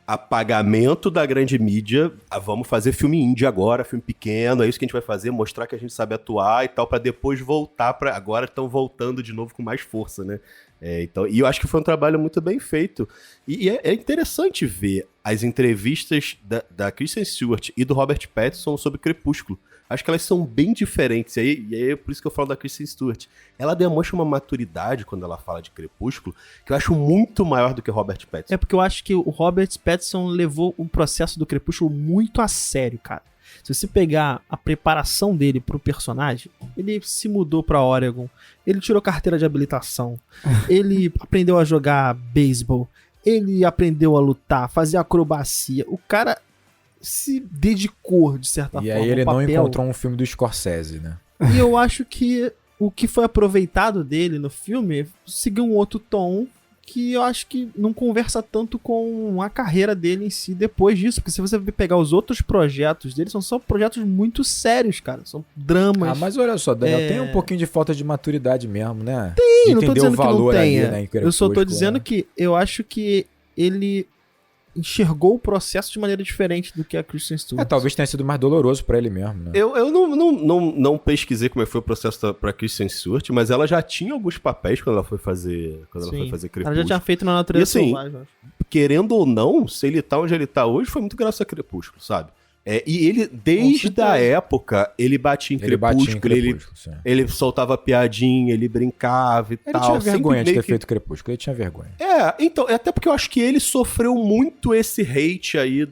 apagamento da grande mídia. Vamos fazer filme indie agora, filme pequeno, é isso que a gente vai fazer, mostrar que a gente sabe atuar e tal, pra depois voltar pra... Agora estão voltando de novo com mais força, né? Então, e eu acho que foi um trabalho muito bem feito. E é interessante ver as entrevistas da Kristen Stewart e do Robert Pattinson sobre Crepúsculo. Acho que elas são bem diferentes. E aí é por isso que eu falo da Kristen Stewart. Ela demonstra uma maturidade quando ela fala de Crepúsculo, que eu acho muito maior do que o Robert Pattinson. É porque eu acho que o Robert Pattinson levou o processo do Crepúsculo muito a sério, cara. Se você pegar a preparação dele pro personagem, ele se mudou pra Oregon, ele tirou carteira de habilitação, ele aprendeu a jogar beisebol, ele aprendeu a lutar, fazer acrobacia. O cara se dedicou, de certa forma, E aí ele ao não papel. encontrou um filme do Scorsese, né? E eu acho que o que foi aproveitado dele no filme seguiu um outro tom que eu acho que não conversa tanto com a carreira dele em si depois disso. Porque se você pegar os outros projetos dele, são só projetos muito sérios, cara. São dramas. Mas olha só, Daniel, tem um pouquinho de falta de maturidade mesmo, né? Tem, de não tô entender dizendo o que não valor tenha. ali, né, Eu só tô Crepúsculo, dizendo né? que eu acho que ele enxergou o processo de maneira diferente do que a Kristen Stewart. Talvez tenha sido mais doloroso pra ele mesmo, né? Eu não pesquisei como foi o processo pra Kristen Stewart, mas ela já tinha alguns papéis quando ela foi fazer Crepúsculo. Ela já tinha feito na Natureza E assim, Selvagem, eu acho. Querendo ou não, se ele tá onde ele tá hoje, foi muito graças a Crepúsculo, sabe? E ele, desde a época, ele batia em Crepúsculo, sim. ele soltava piadinha, ele brincava e Ele tal. tinha vergonha de sempre ter meio que... feito Crepúsculo, ele tinha vergonha. Então, até porque eu acho que ele sofreu muito esse hate aí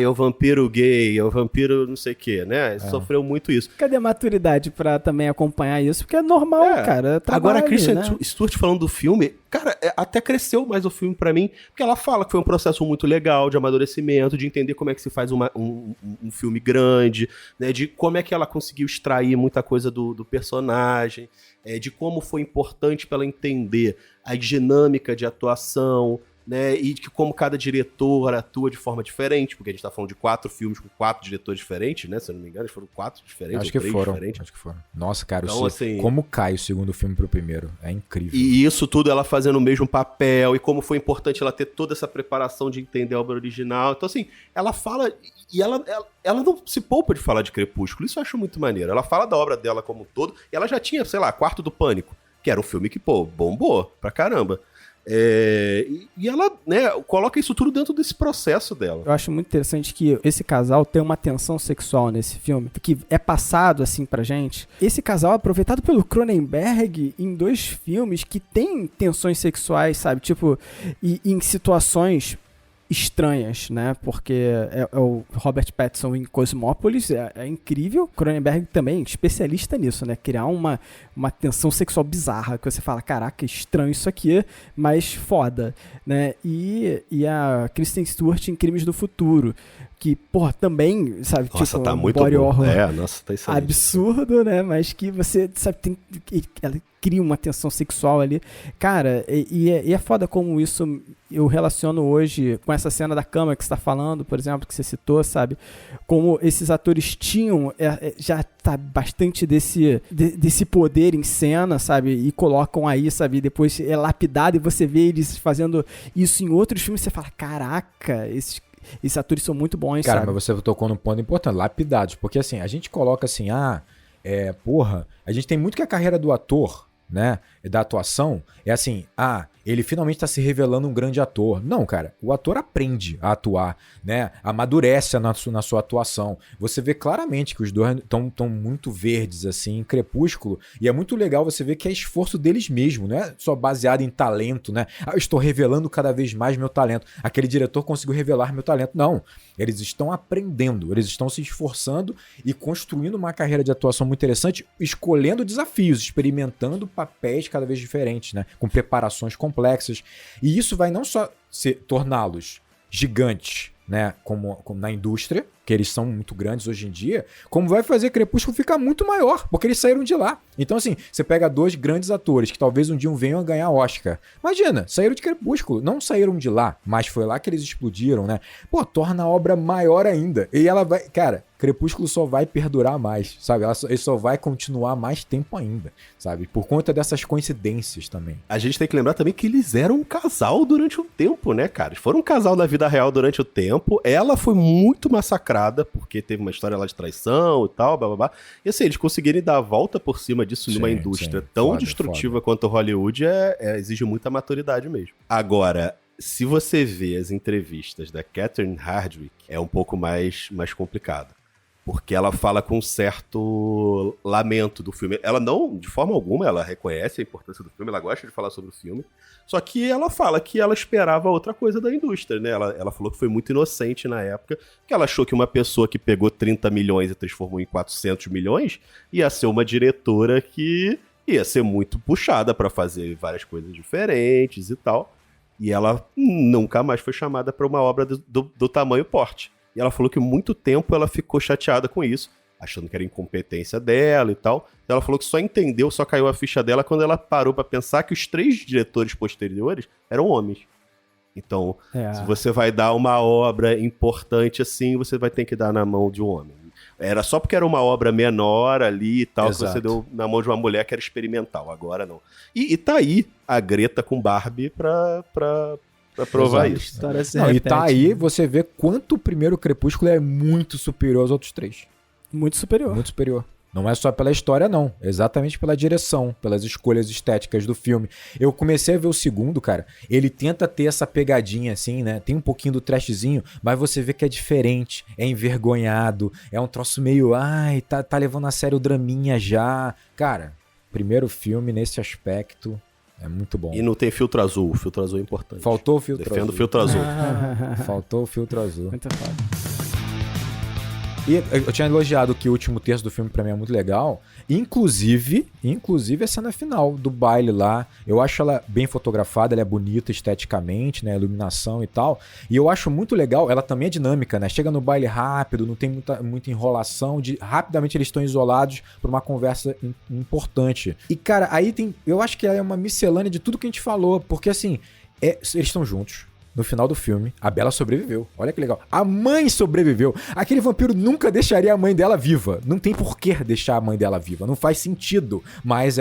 é o vampiro gay, é o vampiro não sei o que, né? Ele sofreu muito isso. Cadê a maturidade pra também acompanhar isso? Porque é normal, cara. É trabalho, agora, a Kristen né? Stewart falando do filme, cara, até cresceu mais o filme pra mim, porque ela fala que foi um processo muito legal de amadurecimento, de entender como é que se faz um filme grande, né? De como é que ela conseguiu extrair muita coisa do personagem, de como foi importante pra ela entender a dinâmica de atuação, né? E que como cada diretor atua de forma diferente, porque a gente tá falando de 4 filmes com 4 diretores diferentes, né? Se eu não me engano, foram 4 diferentes, Acho que ou 3 foram. diferentes. Acho que foram. Nossa, cara, Então, assim, como cai o segundo filme pro primeiro. É incrível. e isso tudo ela fazendo o mesmo papel, e como foi importante ela ter toda essa preparação de entender a obra original. Então, assim, ela fala. E ela não se poupa de falar de Crepúsculo. Isso eu acho muito maneiro. Ela fala da obra dela como um todo. E ela já tinha, sei lá, Quarto do Pânico, que era um filme que, pô, bombou pra caramba. E ela, né, coloca isso tudo dentro desse processo dela. Eu acho muito interessante que esse casal tem uma tensão sexual nesse filme, que é passado assim pra gente. Esse casal é aproveitado pelo Cronenberg em 2 filmes que tem tensões sexuais, sabe? Tipo, e em situações estranhas, né? Porque é o Robert Pattinson em Cosmópolis, é incrível. Cronenberg também, especialista nisso, né? Criar uma tensão sexual bizarra, que você fala, caraca, estranho isso aqui, mas foda, né? E a Kristen Stewart em Crimes do Futuro, que, porra, também, sabe, Nossa, tipo, tá muito body bom. horror Nossa, tá excelente. absurdo, né? Mas que você, sabe, ela cria uma tensão sexual ali. Cara, e é foda como isso eu relaciono hoje com essa cena da cama que você tá falando, por exemplo, que você citou, sabe? Como esses atores tinham, já tá bastante desse poder em cena, sabe? E colocam aí, sabe? Depois é lapidado e você vê eles fazendo isso em outros filmes, você fala, caraca, esses atores são muito bons, cara, sabe? mas você tocou num ponto importante, lapidados. Porque assim, a gente coloca assim, porra, a gente tem muito que a carreira do ator, né, da atuação, é assim, ele finalmente tá se revelando um grande ator. Não, cara, o ator aprende a atuar, né, amadurece na sua atuação. Você vê claramente que os dois estão muito verdes, assim, em Crepúsculo, e é muito legal você ver que é esforço deles mesmo, não é só baseado em talento, né, eu estou revelando cada vez mais meu talento, aquele diretor conseguiu revelar meu talento. Não, eles estão aprendendo, eles estão se esforçando e construindo uma carreira de atuação muito interessante, escolhendo desafios, experimentando papéis cada vez diferentes, né, com preparações complexas. E isso vai não só torná-los gigantes, né, como na indústria, que eles são muito grandes hoje em dia, como vai fazer Crepúsculo ficar muito maior, porque eles saíram de lá. Então, assim, você pega 2 grandes atores que talvez um dia venham a ganhar Oscar. Imagina, saíram de Crepúsculo, não saíram de lá, mas foi lá que eles explodiram, né? Pô, torna a obra maior ainda. E ela vai... Cara, Crepúsculo só vai perdurar mais, sabe? Ele só vai continuar mais tempo ainda, sabe? Por conta dessas coincidências também. A gente tem que lembrar também que eles eram um casal durante um tempo, né, cara? Eles foram um casal na vida real durante o tempo. Ela foi muito massacrada, porque teve uma história lá de traição e tal, blá blá blá. E assim, eles conseguirem dar a volta por cima disso numa indústria tão destrutiva quanto Hollywood exige muita maturidade mesmo. Agora, se você vê as entrevistas da Catherine Hardwicke, é um pouco mais complicado. Porque ela fala com um certo lamento do filme. Ela não, de forma alguma, ela reconhece a importância do filme, ela gosta de falar sobre o filme. Só que ela fala que ela esperava outra coisa da indústria, né? Ela falou que foi muito inocente na época, que ela achou que uma pessoa que pegou 30 milhões e transformou em 400 milhões ia ser uma diretora que ia ser muito puxada pra fazer várias coisas diferentes e tal. E ela nunca mais foi chamada pra uma obra do tamanho porte. E ela falou que muito tempo ela ficou chateada com isso, achando que era incompetência dela e tal. Ela falou que só caiu a ficha dela quando ela parou pra pensar que os 3 diretores posteriores eram homens. Então, se você vai dar uma obra importante assim, você vai ter que dar na mão de um homem. Era só porque era uma obra menor ali e tal, exato, que você deu na mão de uma mulher que era experimental. Agora não. E tá aí a Greta com Barbie pra provar isso. Não, e tá aí, você vê quanto o primeiro Crepúsculo é muito superior aos outros 3. Muito superior. Muito superior. Não é só pela história, não. Exatamente pela direção, pelas escolhas estéticas do filme. Eu comecei a ver o segundo, cara. Ele tenta ter essa pegadinha, assim, né? Tem um pouquinho do trashzinho, mas você vê que é diferente. É envergonhado. É um troço meio... tá levando a sério o draminha já. Cara, primeiro filme nesse aspecto... É muito bom. E não tem filtro azul. O filtro azul é importante. Faltou o filtro azul. Defendo o filtro azul. Faltou o filtro azul. Muito foda. E eu tinha elogiado que o último terço do filme pra mim é muito legal. Inclusive a cena final do baile lá. Eu acho ela bem fotografada, ela é bonita esteticamente, né? Iluminação e tal. E eu acho muito legal, ela também é dinâmica, né? Chega no baile rápido, não tem muita enrolação. Rapidamente eles estão isolados por uma conversa importante. E, cara, aí tem... Eu acho que ela é uma miscelânea de tudo que a gente falou. Porque, assim, eles estão juntos. no final do filme, a Bella sobreviveu. Olha que legal. A mãe sobreviveu. Aquele vampiro nunca deixaria a mãe dela viva. Não tem por que deixar a mãe dela viva. Não faz sentido. Mas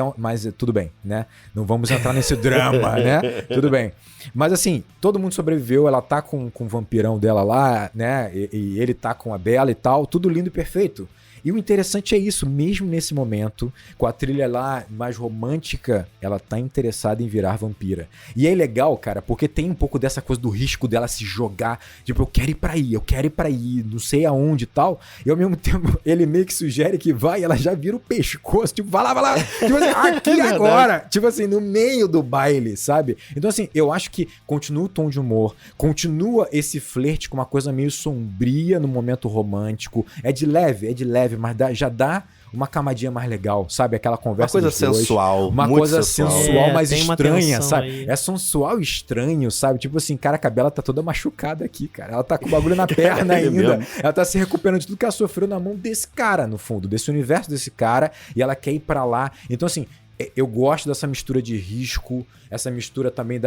tudo bem, né? Não vamos entrar nesse drama, né? Tudo bem. Mas assim, todo mundo sobreviveu. Ela tá com o vampirão dela lá, né? E ele tá com a Bella e tal. Tudo lindo e perfeito. E o interessante é isso, mesmo nesse momento, com a trilha lá mais romântica, ela tá interessada em virar vampira. E é legal, cara, porque tem um pouco dessa coisa do risco dela se jogar, tipo, eu quero ir pra aí, não sei aonde e tal. E ao mesmo tempo, ele meio que sugere que vai, ela já vira o pescoço, tipo, vai lá. Tipo assim, aqui agora. Tipo assim, no meio do baile, sabe? Então assim, eu acho que continua o tom de humor, continua esse flerte com uma coisa meio sombria no momento romântico. É de leve, mas já dá uma camadinha mais legal, sabe? Aquela conversa uma coisa sensual. Uma coisa sensual, mas estranha, sabe? Aí. É sensual e estranho, sabe? Tipo assim, cara, a Bella tá toda machucada aqui, cara. Ela tá com o bagulho na perna ainda. Mesmo. Ela tá se recuperando de tudo que ela sofreu na mão desse cara, no fundo. Desse universo desse cara. E ela quer ir pra lá. Então, assim, eu gosto dessa mistura de risco. Essa mistura também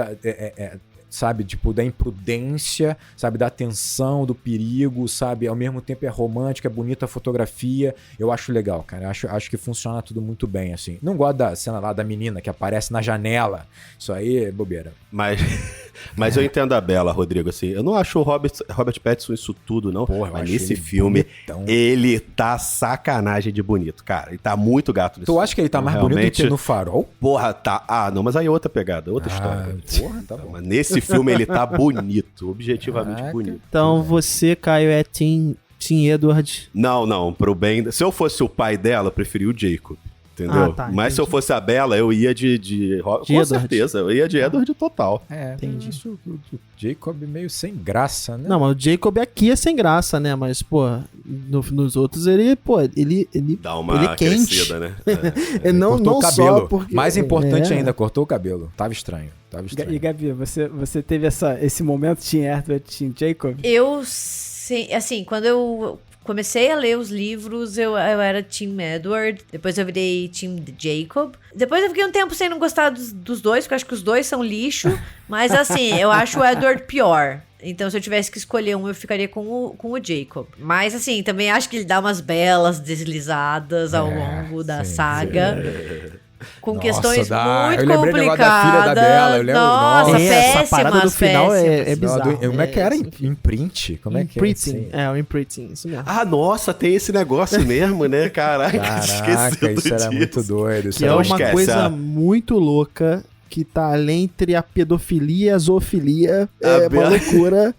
sabe, tipo, da imprudência, sabe, da tensão, do perigo, sabe, ao mesmo tempo é romântico, é bonita a fotografia, eu acho legal, cara, acho que funciona tudo muito bem, assim. Não gosto da cena lá da menina que aparece na janela, isso aí é bobeira. Mas eu entendo a Bella, Rodrigo, assim, eu não acho o Robert Pattinson isso tudo, não. Porra, mas nesse filme, bonitão. ele tá sacanagem de bonito, cara, ele tá muito gato nesse Tu acha que ele tá mais bonito do que no Farol? Porra, tá, não, mas aí é outra pegada, outra história. Porra, tá bom. Mas nesse filme ele tá bonito, objetivamente bonito. Então você, Caio, é Team Edward. Não, pro bem, se eu fosse o pai dela, eu preferia o Jacob. Entendeu? Tá, mas entendi. se eu fosse a Bella, eu ia de com Edward. certeza, eu ia de Edward total. Entendi. Isso, o Jacob meio sem graça, né? Não, mas o Jacob aqui é sem graça, né? Mas, pô, nos outros ele Dá uma ele é quente. crescida, né? Não cortou o só cabelo. porque... Mais importante ainda, cortou o cabelo. Tava estranho. E Gabi, você teve esse momento, Team Edward, Team Jacob? Eu, assim, quando eu comecei a ler os livros, eu era Team Edward, depois eu virei Team Jacob. Depois eu fiquei um tempo sem não gostar dos dois, porque eu acho que os dois são lixo, mas assim, eu acho o Edward pior. Então, se eu tivesse que escolher um, eu ficaria com o Jacob. Mas, assim, também acho que ele dá umas belas deslizadas ao longo da saga. Com questões muito eu lembrei do negócio da filha da Bella, eu lembro. Nossa, essa parada do final é bizarro. Como é que era? Imprint? Como é que Imprinting. é? O imprinting, isso mesmo. Nossa, tem esse negócio mesmo, né? Caraca, Caraca, isso era muito doido. Que é uma coisa muito louca, que tá além entre a pedofilia e a zoofilia. É uma loucura.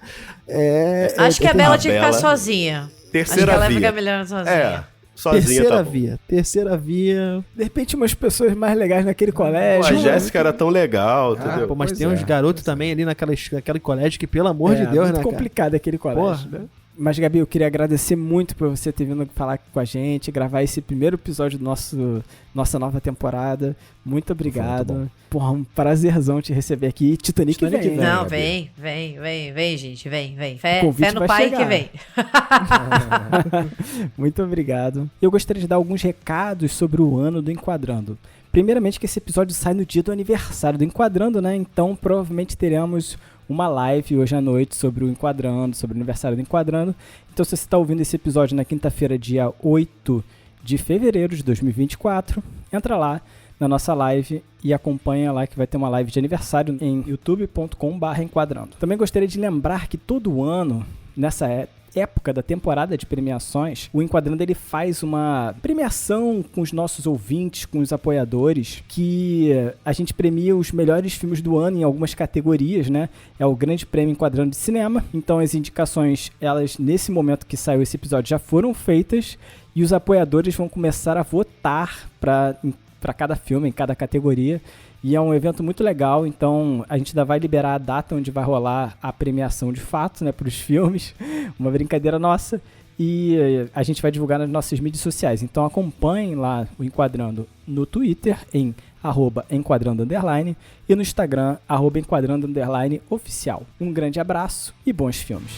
Acho que a Bella tinha que ficar sozinha. Terceira Acho que ela via. fica melhor sozinha. Sozinha Terceira via. De repente, umas pessoas mais legais naquele colégio. A Jéssica era tão legal, entendeu? Pô, mas Pois tem uns garotos também ali naquele colégio que, pelo amor de Deus, muito né, complicado aquele colégio, né? Mas, Gabi, eu queria agradecer muito por você ter vindo falar com a gente, gravar esse primeiro episódio do nossa nova temporada. Muito obrigado. Porra, um prazerzão te receber aqui. Titanic vem. Não, vem, gente, vem. Fé no vai pai chegar. que vem. Muito obrigado. Eu gostaria de dar alguns recados sobre o ano do Enquadrando. Primeiramente, que esse episódio sai no dia do aniversário do Enquadrando, né? Então, provavelmente teremos uma live hoje à noite sobre o Enquadrando, sobre o aniversário do Enquadrando. Então, se você está ouvindo esse episódio na quinta-feira, dia 8 de fevereiro de 2024, entra lá na nossa live e acompanha lá que vai ter uma live de aniversário em youtube.com/enquadrando. Também gostaria de lembrar que todo ano, nessa época da temporada de premiações, o Enquadrando ele faz uma premiação com os nossos ouvintes, com os apoiadores, que a gente premia os melhores filmes do ano em algumas categorias, né? É o Grande Prêmio Enquadrando de Cinema. Então as indicações, elas nesse momento que saiu esse episódio já foram feitas e os apoiadores vão começar a votar para cada filme, em cada categoria. E é um evento muito legal, então a gente ainda vai liberar a data onde vai rolar a premiação de fato, né, para os filmes. Uma brincadeira nossa. E a gente vai divulgar nas nossas mídias sociais. Então acompanhem lá o Enquadrando no Twitter, em @enquadrando_ e no Instagram, @enquadrando_ oficial. Um grande abraço e bons filmes.